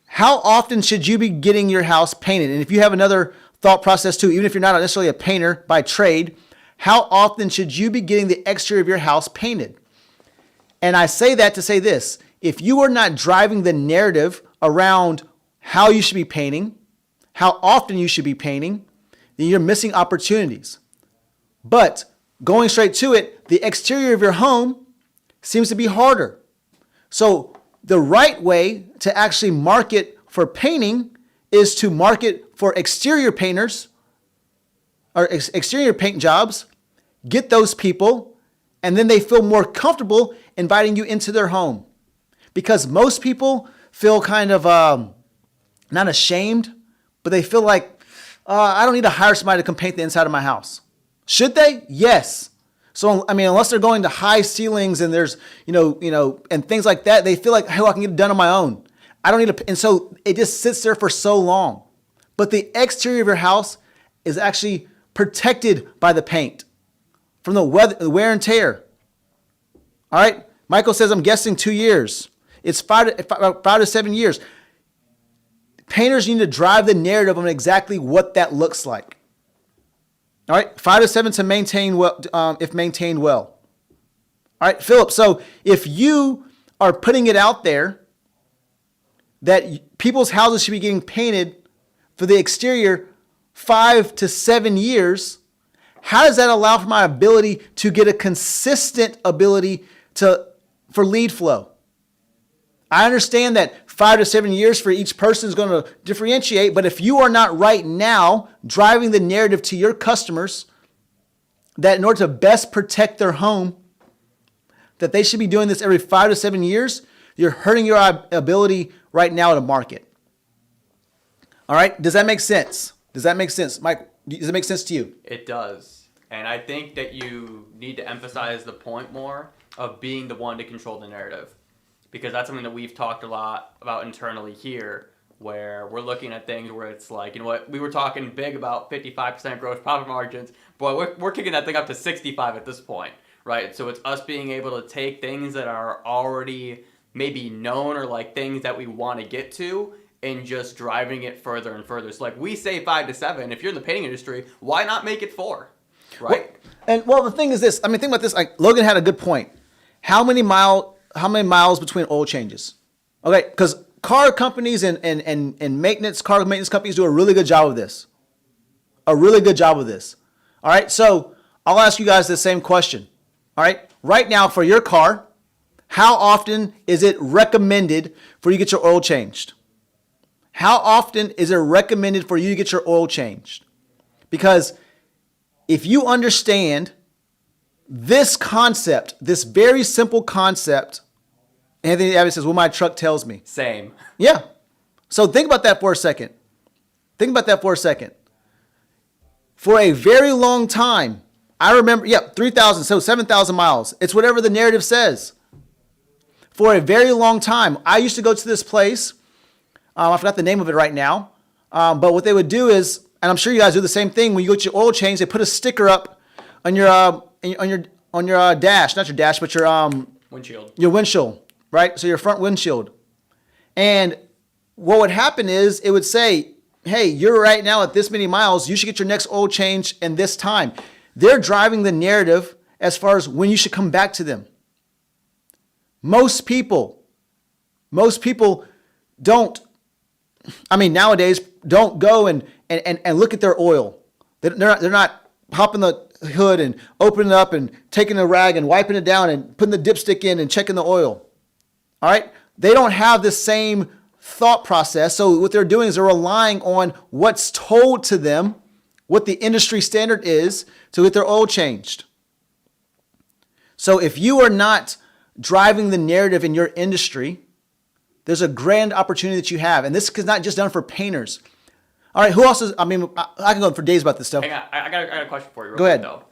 How often should you be getting your house painted? And if you have another thought process too, even if you're not necessarily a painter by trade, how often should you be getting the exterior of your house painted? And I say that to say this: if you are not driving the narrative around how you should be painting, how often you should be painting, then you're missing opportunities. But going straight to it, the exterior of your home seems to be harder. So the right way to actually market for painting is to market for exterior painters or exterior paint jobs, get those people, and then they feel more comfortable inviting you into their home. Because most people feel kind of not ashamed, but they feel like, I don't need to hire somebody to come paint the inside of my house. Should they? Yes. So, I mean, unless they're going to high ceilings and there's, and things like that, they feel like, hey, I can get it done on my own. I don't need to. And so it just sits there for so long. But the exterior of your house is actually protected by the paint from the wear and tear. All right. Michael says, I'm guessing 2 years. It's 5 to 7 years. Painters need to drive the narrative on exactly what that looks like. All right, 5 to 7 to maintain well, if maintained well. All right, Philip, so if you are putting it out there that people's houses should be getting painted for the exterior 5 to 7 years, how does that allow for my ability to get a consistent ability for lead flow? I understand that 5 to 7 years for each person is going to differentiate, but if you are not right now driving the narrative to your customers that in order to best protect their home, that they should be doing this every 5 to 7 years, you're hurting your ability right now to market. All right? Does that make sense? Does that make sense? Mike, does it make sense to you? It does. And I think that you need to emphasize the point more of being the one to control the narrative. Because that's something that we've talked a lot about internally here, where we're looking at things where it's like, you know what, we were talking big about 55% gross profit margins, but we're kicking that thing up to 65 at this point, right? So it's us being able to take things that are already maybe known or like things that we want to get to and just driving it further and further. So like we say 5 to 7. If you're in the painting industry, why not make it 4? Right? Well, the thing is this. I mean, think about this. Like Logan had a good point. How many miles between oil changes? Okay, because car companies and car maintenance companies do a really good job of this. A really good job of this. All right, so I'll ask you guys the same question. All right, right now for your car, how often is it recommended for you to get your oil changed? How often is it recommended for you to get your oil changed? Because if you understand this concept, this very simple concept, Anthony Abbott says, well, my truck tells me. Same. Yeah. So think about that for a second. For a very long time, I remember, 3,000, so 7,000 miles. It's whatever the narrative says. For a very long time, I used to go to this place. I forgot the name of it right now. But what they would do is, and I'm sure you guys do the same thing, when you go to your oil change, they put a sticker up on your dash, not your dash, but your windshield. Your windshield, right? So your front windshield. And what would happen is it would say, hey, you're right now at this many miles, you should get your next oil change in this time. They're driving the narrative as far as when you should come back to them. Most people nowadays don't go and look at their oil. They're not popping the hood and opening it up and taking a rag and wiping it down and putting the dipstick in and checking the oil. All right? They don't have the same thought process. So what they're doing is they're relying on what's told to them, what the industry standard is to get their oil changed. So if you are not driving the narrative in your industry, there's a grand opportunity that you have. And this is not just done for painters. All right, who else is, I can go on for days about this stuff. Hang on, I got a question for you. Go ahead. Though.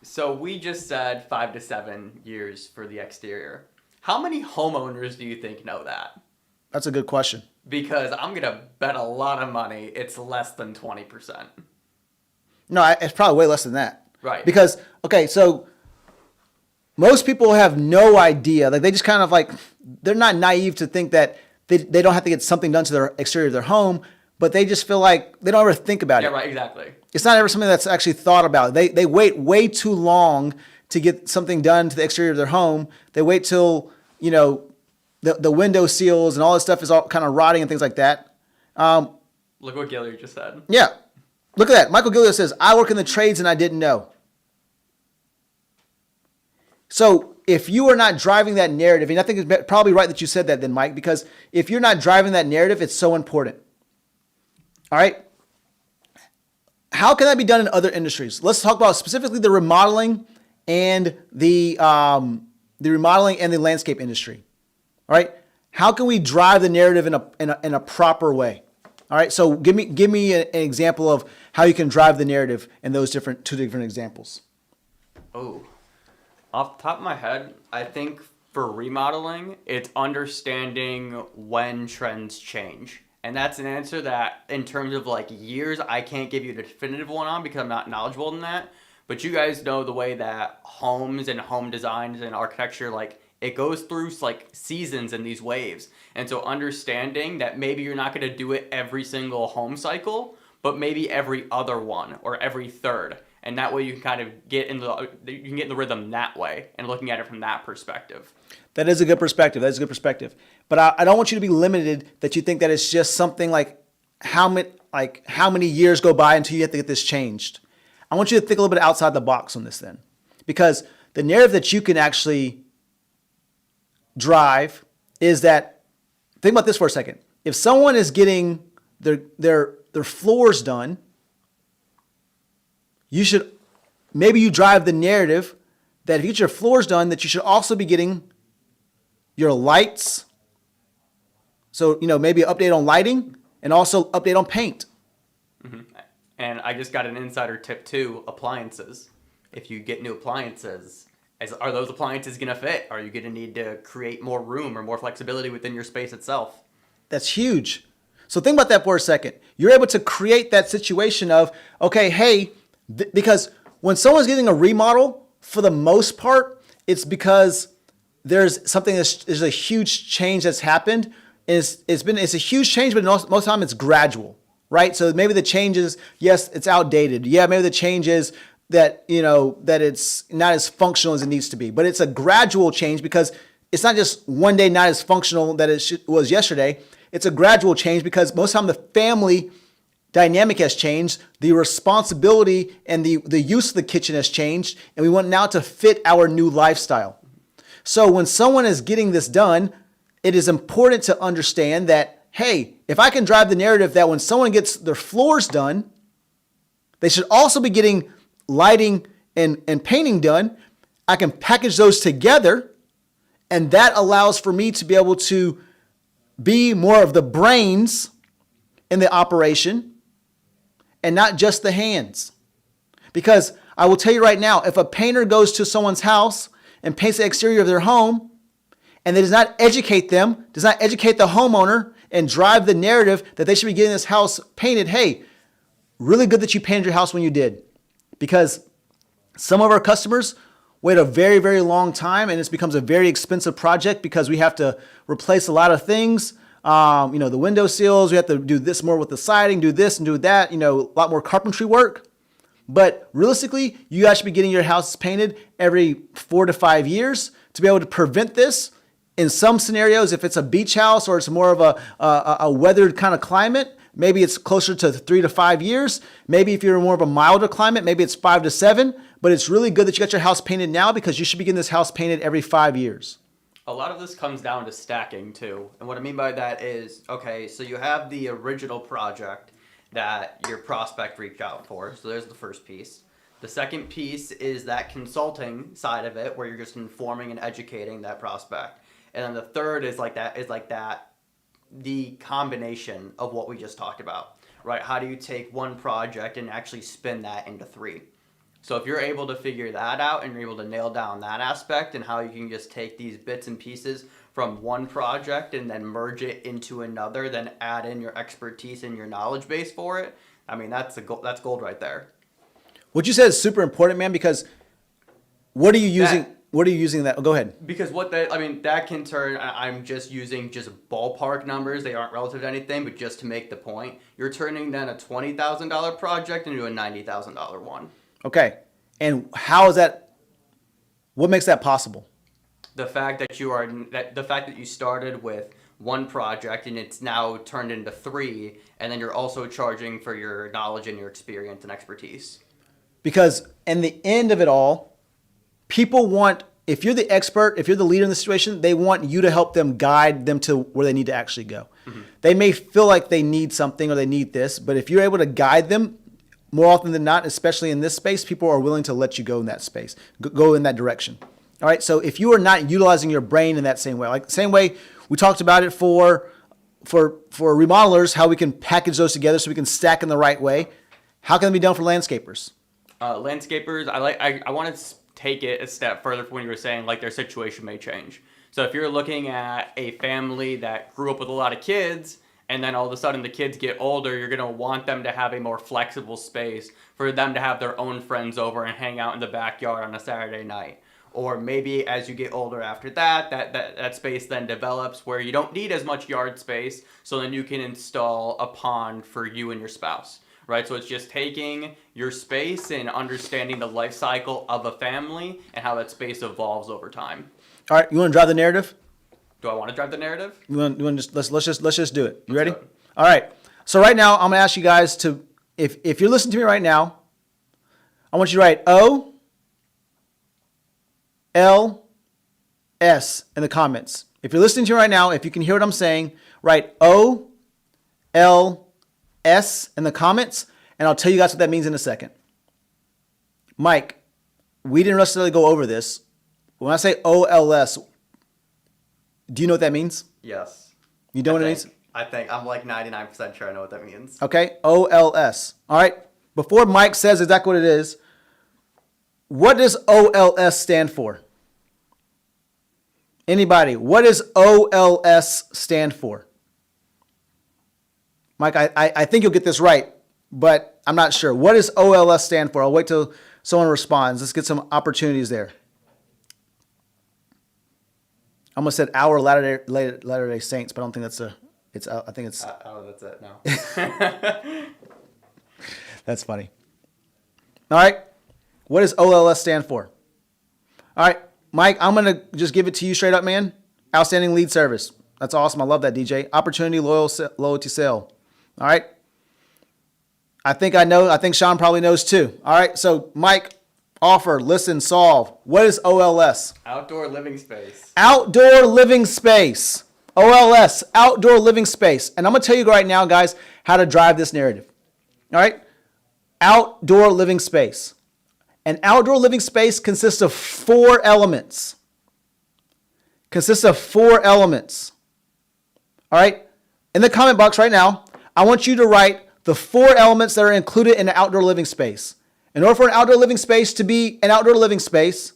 So we just said 5 to 7 years for the exterior. How many homeowners do you think know that? That's a good question. Because I'm going to bet a lot of money it's less than 20%. No, it's probably way less than that. Right. Because, okay, so most people have no idea. Like they just kind of like, they're not naive to think that they don't have to get something done to their exterior of their home, but they just feel like they don't ever think about it. Yeah, right, exactly. It's not ever something that's actually thought about. They wait way too long to get something done to the exterior of their home. They wait till, the window seals and all this stuff is all kind of rotting and things like that. Look what Gilliard just said. Yeah. Look at that. Michael Gilliard says, I work in the trades and I didn't know. So if you are not driving that narrative, and I think it's probably right that you said that then, Mike, because if you're not driving that narrative, it's so important. All right. How can that be done in other industries? Let's talk about specifically the remodeling and the landscape industry. All right. How can we drive the narrative in a proper way? All right. So give me an example of how you can drive the narrative in those two different examples. Oh, off the top of my head, I think for remodeling, it's understanding when trends change. And that's an answer that, in terms of like years, I can't give you a definitive one on because I'm not knowledgeable in that. But you guys know the way that homes and home designs and architecture, like it goes through like seasons and these waves. And so understanding that maybe you're not going to do it every single home cycle, but maybe every other one or every third. And that way you can kind of get in the rhythm that way and looking at it from that perspective. That is a good perspective. But I don't want you to be limited that you think that it's just something like how many years go by until you have to get this changed. I want you to think a little bit outside the box on this then. Because the narrative that you can actually drive is that, think about this for a second. If someone is getting their floors done, maybe you drive the narrative that if you get your floors done, that you should also be getting your lights. So, maybe an update on lighting and also update on paint. Mm-hmm. And I just got an insider tip too, appliances. If you get new appliances, are those appliances going to fit? Are you going to need to create more room or more flexibility within your space itself? That's huge. So think about that for a second. You're able to create that situation of, okay, hey, because when someone's getting a remodel, for the most part, it's because there's something there's a huge change that's happened. It's a huge change, but most of the time it's gradual, right? So maybe the change is, yes, it's outdated. Yeah, maybe the change is that, that it's not as functional as it needs to be, but it's a gradual change because it's not just one day not as functional that it was yesterday. It's a gradual change because most of the time the family dynamic has changed, the responsibility and the use of the kitchen has changed, and we want now to fit our new lifestyle. So when someone is getting this done, it is important to understand that, hey, if I can drive the narrative that when someone gets their floors done, they should also be getting lighting and painting done, I can package those together, and that allows for me to be able to be more of the brains in the operation and not just the hands. Because I will tell you right now, if a painter goes to someone's house and paints the exterior of their home, and they does not educate them, does not educate the homeowner and drive the narrative that they should be getting this house painted, hey, really good that you painted your house when you did. Because some of our customers wait a very, very long time, and it becomes a very expensive project because we have to replace a lot of things. The window sills, we have to do this more with the siding, do this and do that, a lot more carpentry work. But realistically, you guys should be getting your houses painted every 4 to 5 years to be able to prevent this. In some scenarios, if it's a beach house or it's more of a weathered kind of climate, maybe it's closer to 3 to 5 years. Maybe if you're more of a milder climate, maybe it's 5 to 7. But it's really good that you got your house painted now because you should be getting this house painted every 5 years. A lot of this comes down to stacking too. And what I mean by that is, okay, so you have the original project that your prospect reached out for. So there's the first piece. The second piece is that consulting side of it where you're just informing and educating that prospect. And then the third is the combination of what we just talked about, right? How do you take one project and actually spin that into 3? So if you're able to figure that out and you're able to nail down that aspect and how you can just take these bits and pieces from one project and then merge it into another, then add in your expertise and your knowledge base for it, I mean, that's gold right there. What you said is super important, man, because what are you using? What are you using that? Oh, go ahead. Because that can turn, I'm just using just ballpark numbers. They aren't relative to anything, but just to make the point, you're turning then a $20,000 project into a $90,000 one. Okay. And how is that, what makes that possible? The fact that you started with one project and it's now turned into 3, and then you're also charging for your knowledge and your experience and expertise. Because in the end of it all, people want, if you're the expert, if you're the leader in the situation, they want you to help them guide them to where they need to actually go. Mm-hmm. They may feel like they need something or they need this, but if you're able to guide them, more often than not, especially in this space, people are willing to let you go in that space, go in that direction. All right. So if you are not utilizing your brain in that same way, like the same way we talked about it for remodelers, how we can package those together so we can stack in the right way. How can it be done for landscapers? Landscapers, I want to take it a step further from when you were saying like their situation may change. So if you're looking at a family that grew up with a lot of kids and then all of a sudden the kids get older, you're going to want them to have a more flexible space for them to have their own friends over and hang out in the backyard on a Saturday night. Or maybe as you get older after that space then develops where you don't need as much yard space, so then you can install a pond for you and your spouse. Right, so it's just taking your space and understanding the life cycle of a family and how that space evolves over time. All right, you want to drive the narrative? Do I want to drive the narrative? You want to just let's just do it. You ready? All right. So right now I'm gonna ask you guys to, if you're listening to me right now, I want you to write OLS in the comments. If you're listening to me right now, if you can hear what I'm saying, write OLS in the comments, and I'll tell you guys what that means in a second. Mike, we didn't necessarily go over this. When I say OLS, do you know what that means? Yes. You know what it means? I think I'm like 99% sure I know what that means. Okay, OLS. All right. Before Mike says exactly what it is, what does OLS stand for? Anybody? What does OLS stand for? Mike, I think you'll get this right, but I'm not sure. What does OLS stand for? I'll wait till someone responds. Let's get some opportunities there. I almost said our Latter-day Saints, but I don't think that's I think it's. That's it. No. That's funny. All right. What does OLS stand for? All right, Mike, I'm going to just give it to you straight up, man. Outstanding lead service. That's awesome. I love that, DJ. Opportunity, loyalty, sale. All right. I think I know. I think Sean probably knows too. All right. So, Mike, offer, listen, solve. What is OLS? Outdoor living space. Outdoor living space. OLS, outdoor living space. And I'm going to tell you right now, guys, how to drive this narrative. All right? Outdoor living space. An outdoor living space consists of 4 elements. All right? In the comment box right now, I want you to write the 4 elements that are included in an outdoor living space. In order for an outdoor living space to be an outdoor living space,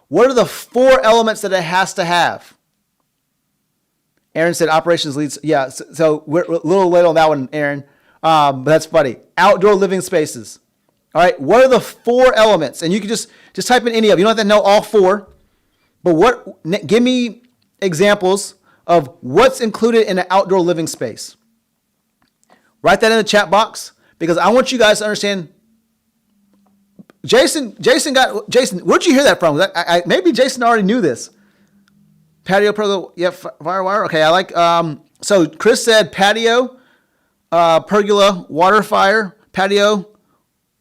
what are the 4 elements that it has to have? Aaron said operations leads. Yeah, so we're a little late on that one, Aaron. But that's funny. Outdoor living spaces. All right, what are the 4 elements? And you can just type in any of them. You don't have to know all 4. But give me examples of what's included in an outdoor living space. Write that in the chat box because I want you guys to understand. Jason, where'd you hear that from? Maybe Jason already knew this. Patio pergola, yeah, firewire. Okay, I like. So Chris said patio, pergola, water fire, patio,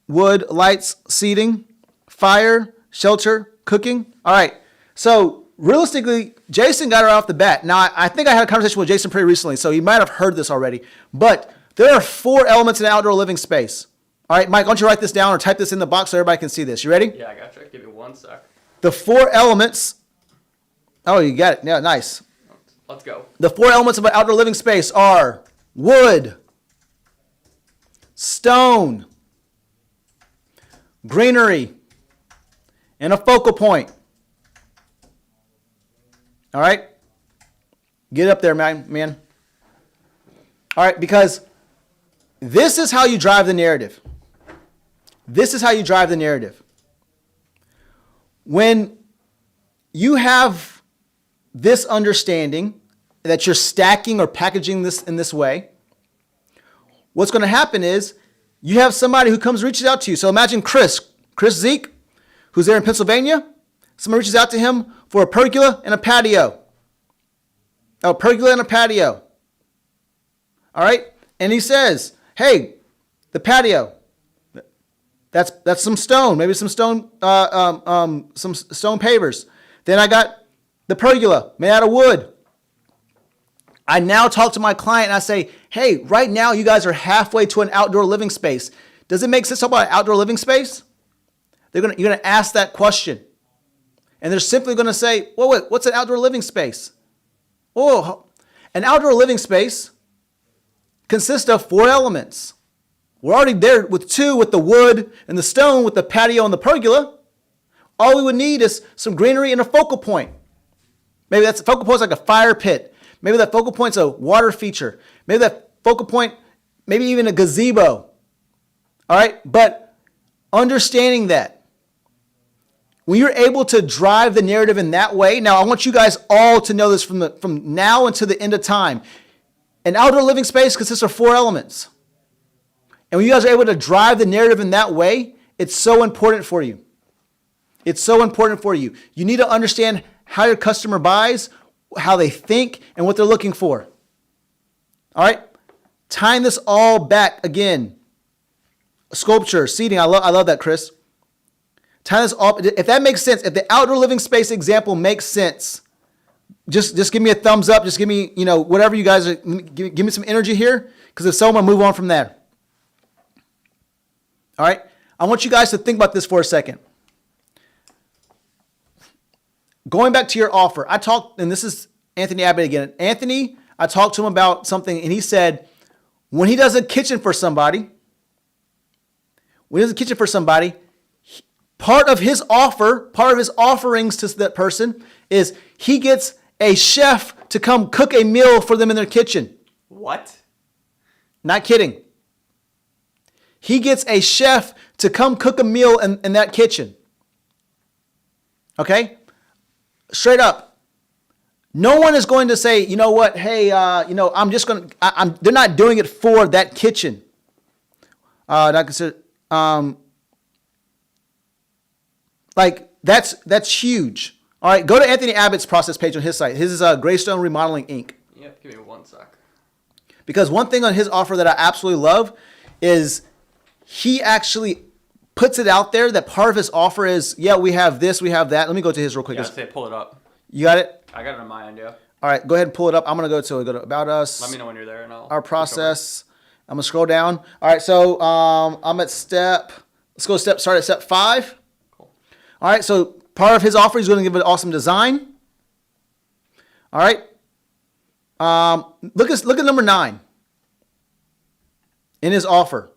wood, lights, seating, fire, shelter, cooking. All right. So realistically, Jason got it off the bat. Now I think I had a conversation with Jason pretty recently, so he might have heard this already. But there are 4 elements in an outdoor living space. All right, Mike, why don't you write this down or type this in the box so everybody can see this? You ready? Yeah, I got you. Give me 1 sec. The 4 elements. Oh, you got it. Yeah, nice. Let's go. The 4 elements of an outdoor living space are wood, stone, greenery, and a focal point. All right? Get up there, man. All right, because this is how you drive the narrative. When you have this understanding that you're stacking or packaging this in this way, what's going to happen is you have somebody who reaches out to you. So imagine Chris Zeke, who's there in Pennsylvania. Someone reaches out to him for a pergola and a patio. All right? And he says, hey, the patio, that's some stone, maybe some stone pavers. Then I got the pergola made out of wood. I now talk to my client and I say, hey, right now you guys are halfway to an outdoor living space. Does it make sense to talk about an outdoor living space? You're going to ask that question. And they're simply going to say, well, wait, what's an outdoor living space? Oh, an outdoor living space consists of 4 elements. We're already there with 2, with the wood and the stone, with the patio and the pergola. All we would need is some greenery and a focal point. Maybe that's a focal point, like a fire pit. Maybe that focal point's a water feature. Maybe that focal point, maybe even a gazebo. All right, but understanding that when you're able to drive the narrative in that way, now I want you guys all to know this from now until the end of time. An outdoor living space consists of 4 elements. And when you guys are able to drive the narrative in that way, it's so important for you. You need to understand how your customer buys, how they think, and what they're looking for. All right? Tying this all back again. Sculpture, seating, I love that, Chris. Tying this all, if that makes sense, if the outdoor living space example makes sense, just give me a thumbs up. Just give me, whatever you guys are, give me some energy here, because if so, I'm going to move on from there. All right? I want you guys to think about this for a second. Going back to your offer, I talked, and this is Anthony Abbott again. Anthony, I talked to him about something, and he said, when he does a kitchen for somebody, part of his offerings to that person is he gets a chef to come cook a meal for them in their kitchen. What? Not kidding. He gets a chef to come cook a meal in that kitchen. Okay? Straight up. No one is going to say, you know what, hey, I'm just going to, they're not doing it for that kitchen. Not consider, like that's huge. All right, go to Anthony Abbott's process page on his site. His is Greystone Remodeling Inc. Yep, give me 1 sec. Because one thing on his offer that I absolutely love is he actually puts it out there that part of his offer is, yeah, we have this, we have that. Let me go to his real quick. Yeah, say pull it up. You got it? I got it on my end, yeah. All right, go ahead and pull it up. I'm going to go to About Us. Let me know when you're there and I'll... Our process. I'm going to scroll down. All right, so I'm at start at step 5. Cool. All right, so part of his offer, he's going to give an awesome design. All right. Look at number 9 in his offer.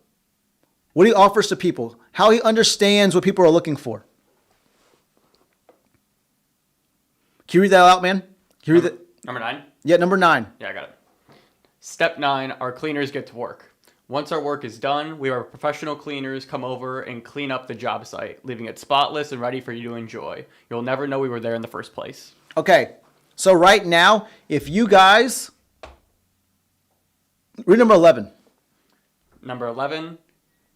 What he offers to people, how he understands what people are looking for. Can you read that out, man? Can you read that? Number 9? Yeah, number 9. Yeah, I got it. Step 9, our cleaners get to work. Once our work is done, we have our professional cleaners come over and clean up the job site, leaving it spotless and ready for you to enjoy. You'll never know we were there in the first place. Okay, so right now, if you guys... Read number 11. Number 11,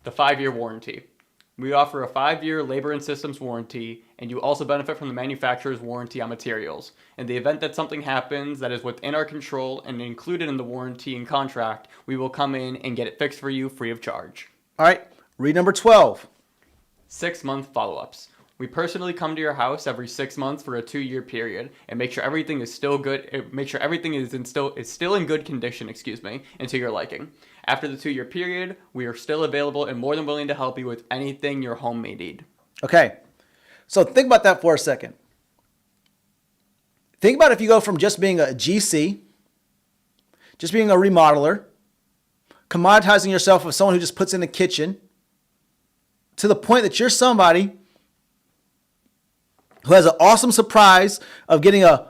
the 5-year warranty. We offer a 5-year labor and systems warranty, and you also benefit from the manufacturer's warranty on materials. In the event that something happens that is within our control and included in the warranty and contract, we will come in and get it fixed for you free of charge. All right, read number 12. 6-month follow-ups. We personally come to your house every 6 months for a 2-year period and make sure everything is still good. Make sure everything is still in good condition, and to your liking. After the 2-year period, we are still available and more than willing to help you with anything your home may need. Okay, so think about that for a second. Think about if you go from just being a GC, just being a remodeler, commoditizing yourself as someone who just puts in the kitchen, to the point that you're somebody who has an awesome surprise of getting a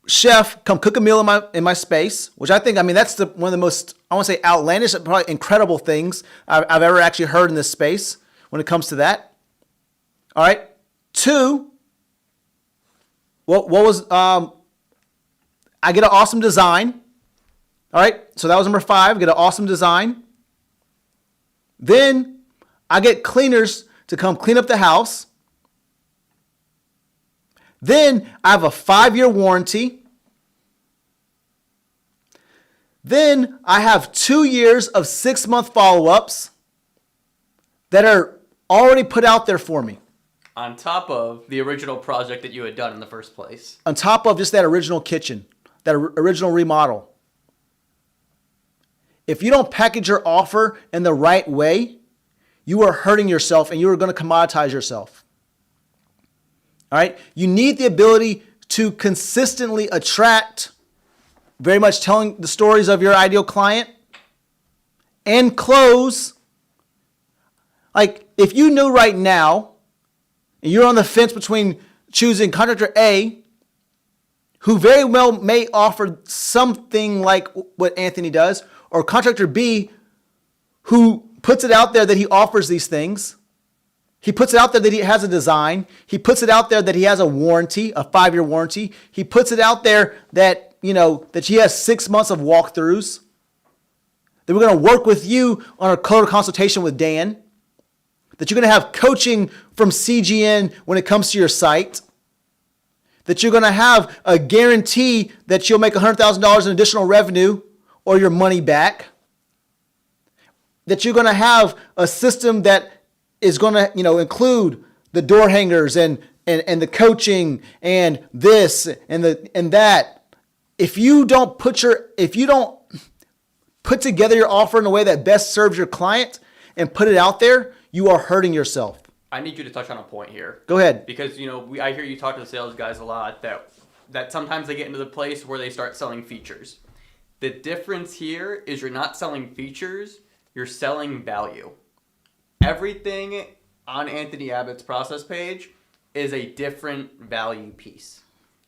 chef come cook a meal in my space, which I think, that's one of the most, I want to say outlandish, probably incredible things I've ever actually heard in this space when it comes to that. All right. 2, what was, I get an awesome design. All right. So that was number 5, get an awesome design. Then I get cleaners to come clean up the house. Then I have a 5-year warranty. Then I have 2 years of 6-month follow-ups that are already put out there for me. On top of the original project that you had done in the first place. On top of just that original kitchen, that original remodel. If you don't package your offer in the right way, you are hurting yourself and you are going to commoditize yourself. All right. You need the ability to consistently attract, very much telling the stories of your ideal client, and close. Like if you knew right now, and you're on the fence between choosing contractor A, who very well may offer something like what Anthony does, or contractor B, who puts it out there that he offers these things. He puts it out there that he has a design. He puts it out there that he has a warranty, a 5-year warranty. He puts it out there that, that he has 6 months of walkthroughs. That we're going to work with you on a consultation with Dan. That you're going to have coaching from CGN when it comes to your site. That you're going to have a guarantee that you'll make $100,000 in additional revenue or your money back. That you're going to have a system that is going to, include the door hangers and the coaching and this and that. If you don't put together your offer in a way that best serves your client and put it out there, you are hurting yourself. I need you to touch on a point here. Go ahead. Because, I hear you talk to the sales guys a lot that sometimes they get into the place where they start selling features. The difference here is you're not selling features, you're selling value. Everything on Anthony Abbott's process page is a different value piece.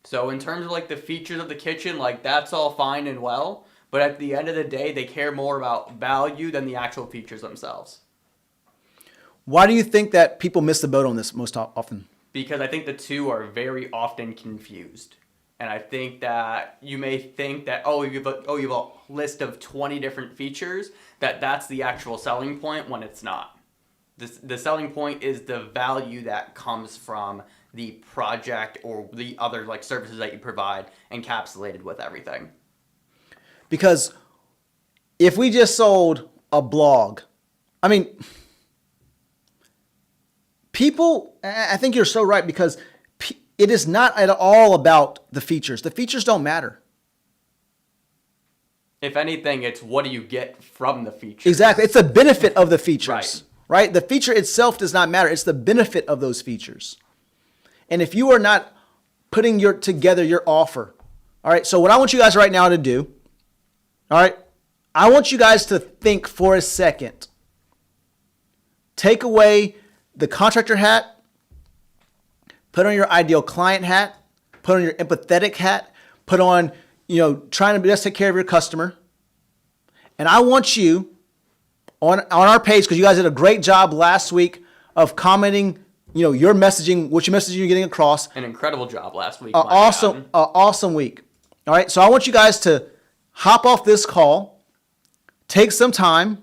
So in terms of the features of the kitchen, that's all fine and well, but at the end of the day, they care more about value than the actual features themselves. Why do you think that people miss the boat on this most often? Because I think the two are very often confused. And I think that you may think that, you have a list of 20 different features, that's the actual selling point, when it's not. The selling point is the value that comes from the project or the other like services that you provide encapsulated with everything. Because if we just sold a blog, I mean, people, I think you're so right, because it is not at all about the features. The features don't matter. If anything, it's what do you get from the features. Exactly. It's the benefit of the features, Right. right? The feature itself does not matter. It's the benefit of those features. And if you are not putting together your offer, all right, so what I want you guys right now to do, all right, I want you guys to think for a second. Take away the contractor hat, put on your ideal client hat, put on your empathetic hat, put on, trying to best take care of your customer. And I want you on our page, because you guys did a great job last week of commenting, your messaging, what your messaging you're getting across. An incredible job last week. Awesome week. All right. So I want you guys to hop off this call, take some time,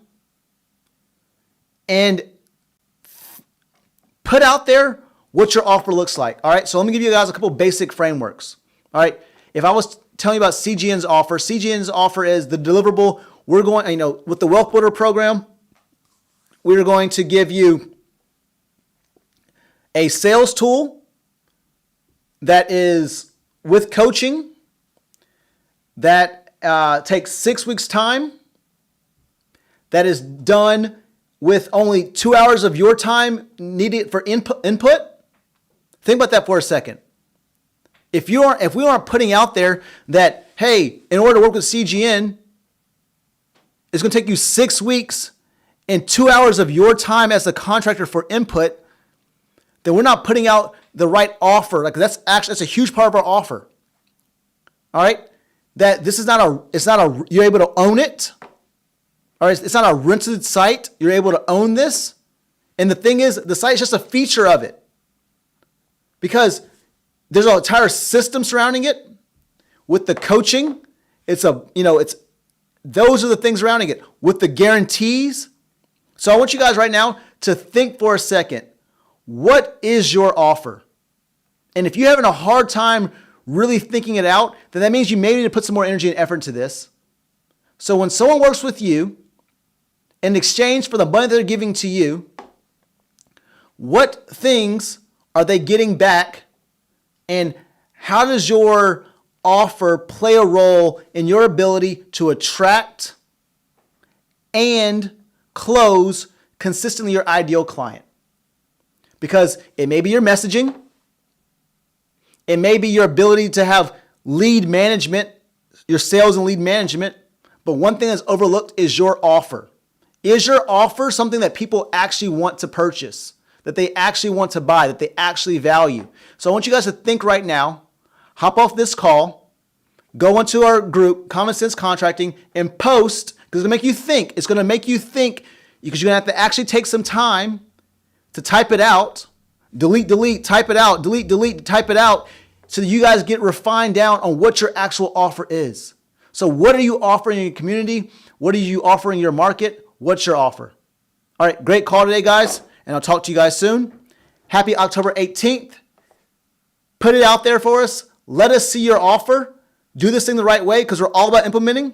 and put out there what your offer looks like. All right. So let me give you guys a couple basic frameworks. All right. If I was telling you about CGN's offer is the deliverable. We're going, with the Wealth Builder program, we're going to give you a sales tool that is with coaching that takes 6 weeks time, that is done with only 2 hours of your time needed for input. Think about that for a second. If we aren't putting out there that, hey, in order to work with CGN, it's going to take you 6 weeks and 2 hours of your time as a contractor for input, then we're not putting out the right offer. Like that's a huge part of our offer. All right, that this is you're able to own it. All right, it's not a rented site. You're able to own this, and the thing is, the site is just a feature of it, because there's an entire system surrounding it with the coaching. Those are the things surrounding it with the guarantees. So I want you guys right now to think for a second. What is your offer? And if you're having a hard time really thinking it out, then that means you may need to put some more energy and effort into this. So when someone works with you in exchange for the money they're giving to you, what things are they getting back? And how does your offer play a role in your ability to attract and close consistently your ideal client? Because it may be your messaging, it may be your ability to have lead management, your sales and lead management, but one thing that's overlooked is your offer. Is your offer something that people actually want to purchase, that they actually want to buy, that they actually value? So I want you guys to think right now, hop off this call, go into our group, Common Sense Contracting, and post, because it's going to make you think. It's going to make you think, because you're going to have to actually take some time to type it out, delete, type it out, delete, type it out, so that you guys get refined down on what your actual offer is. So what are you offering in your community? What are you offering your market? What's your offer? All right, great call today, guys, and I'll talk to you guys soon. Happy October 18th. Put it out there for us. Let us see your offer. Do this thing the right way, because we're all about implementing.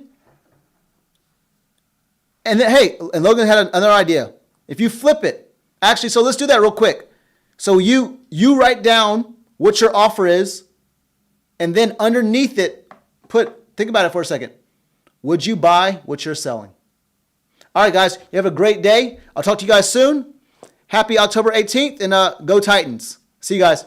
And then, hey, and Logan had another idea. If you flip it, actually, so let's do that real quick. So you write down what your offer is, and then underneath it, think about it for a second. Would you buy what you're selling? All right, guys, you have a great day. I'll talk to you guys soon. Happy October 18th, and go Titans. See you guys.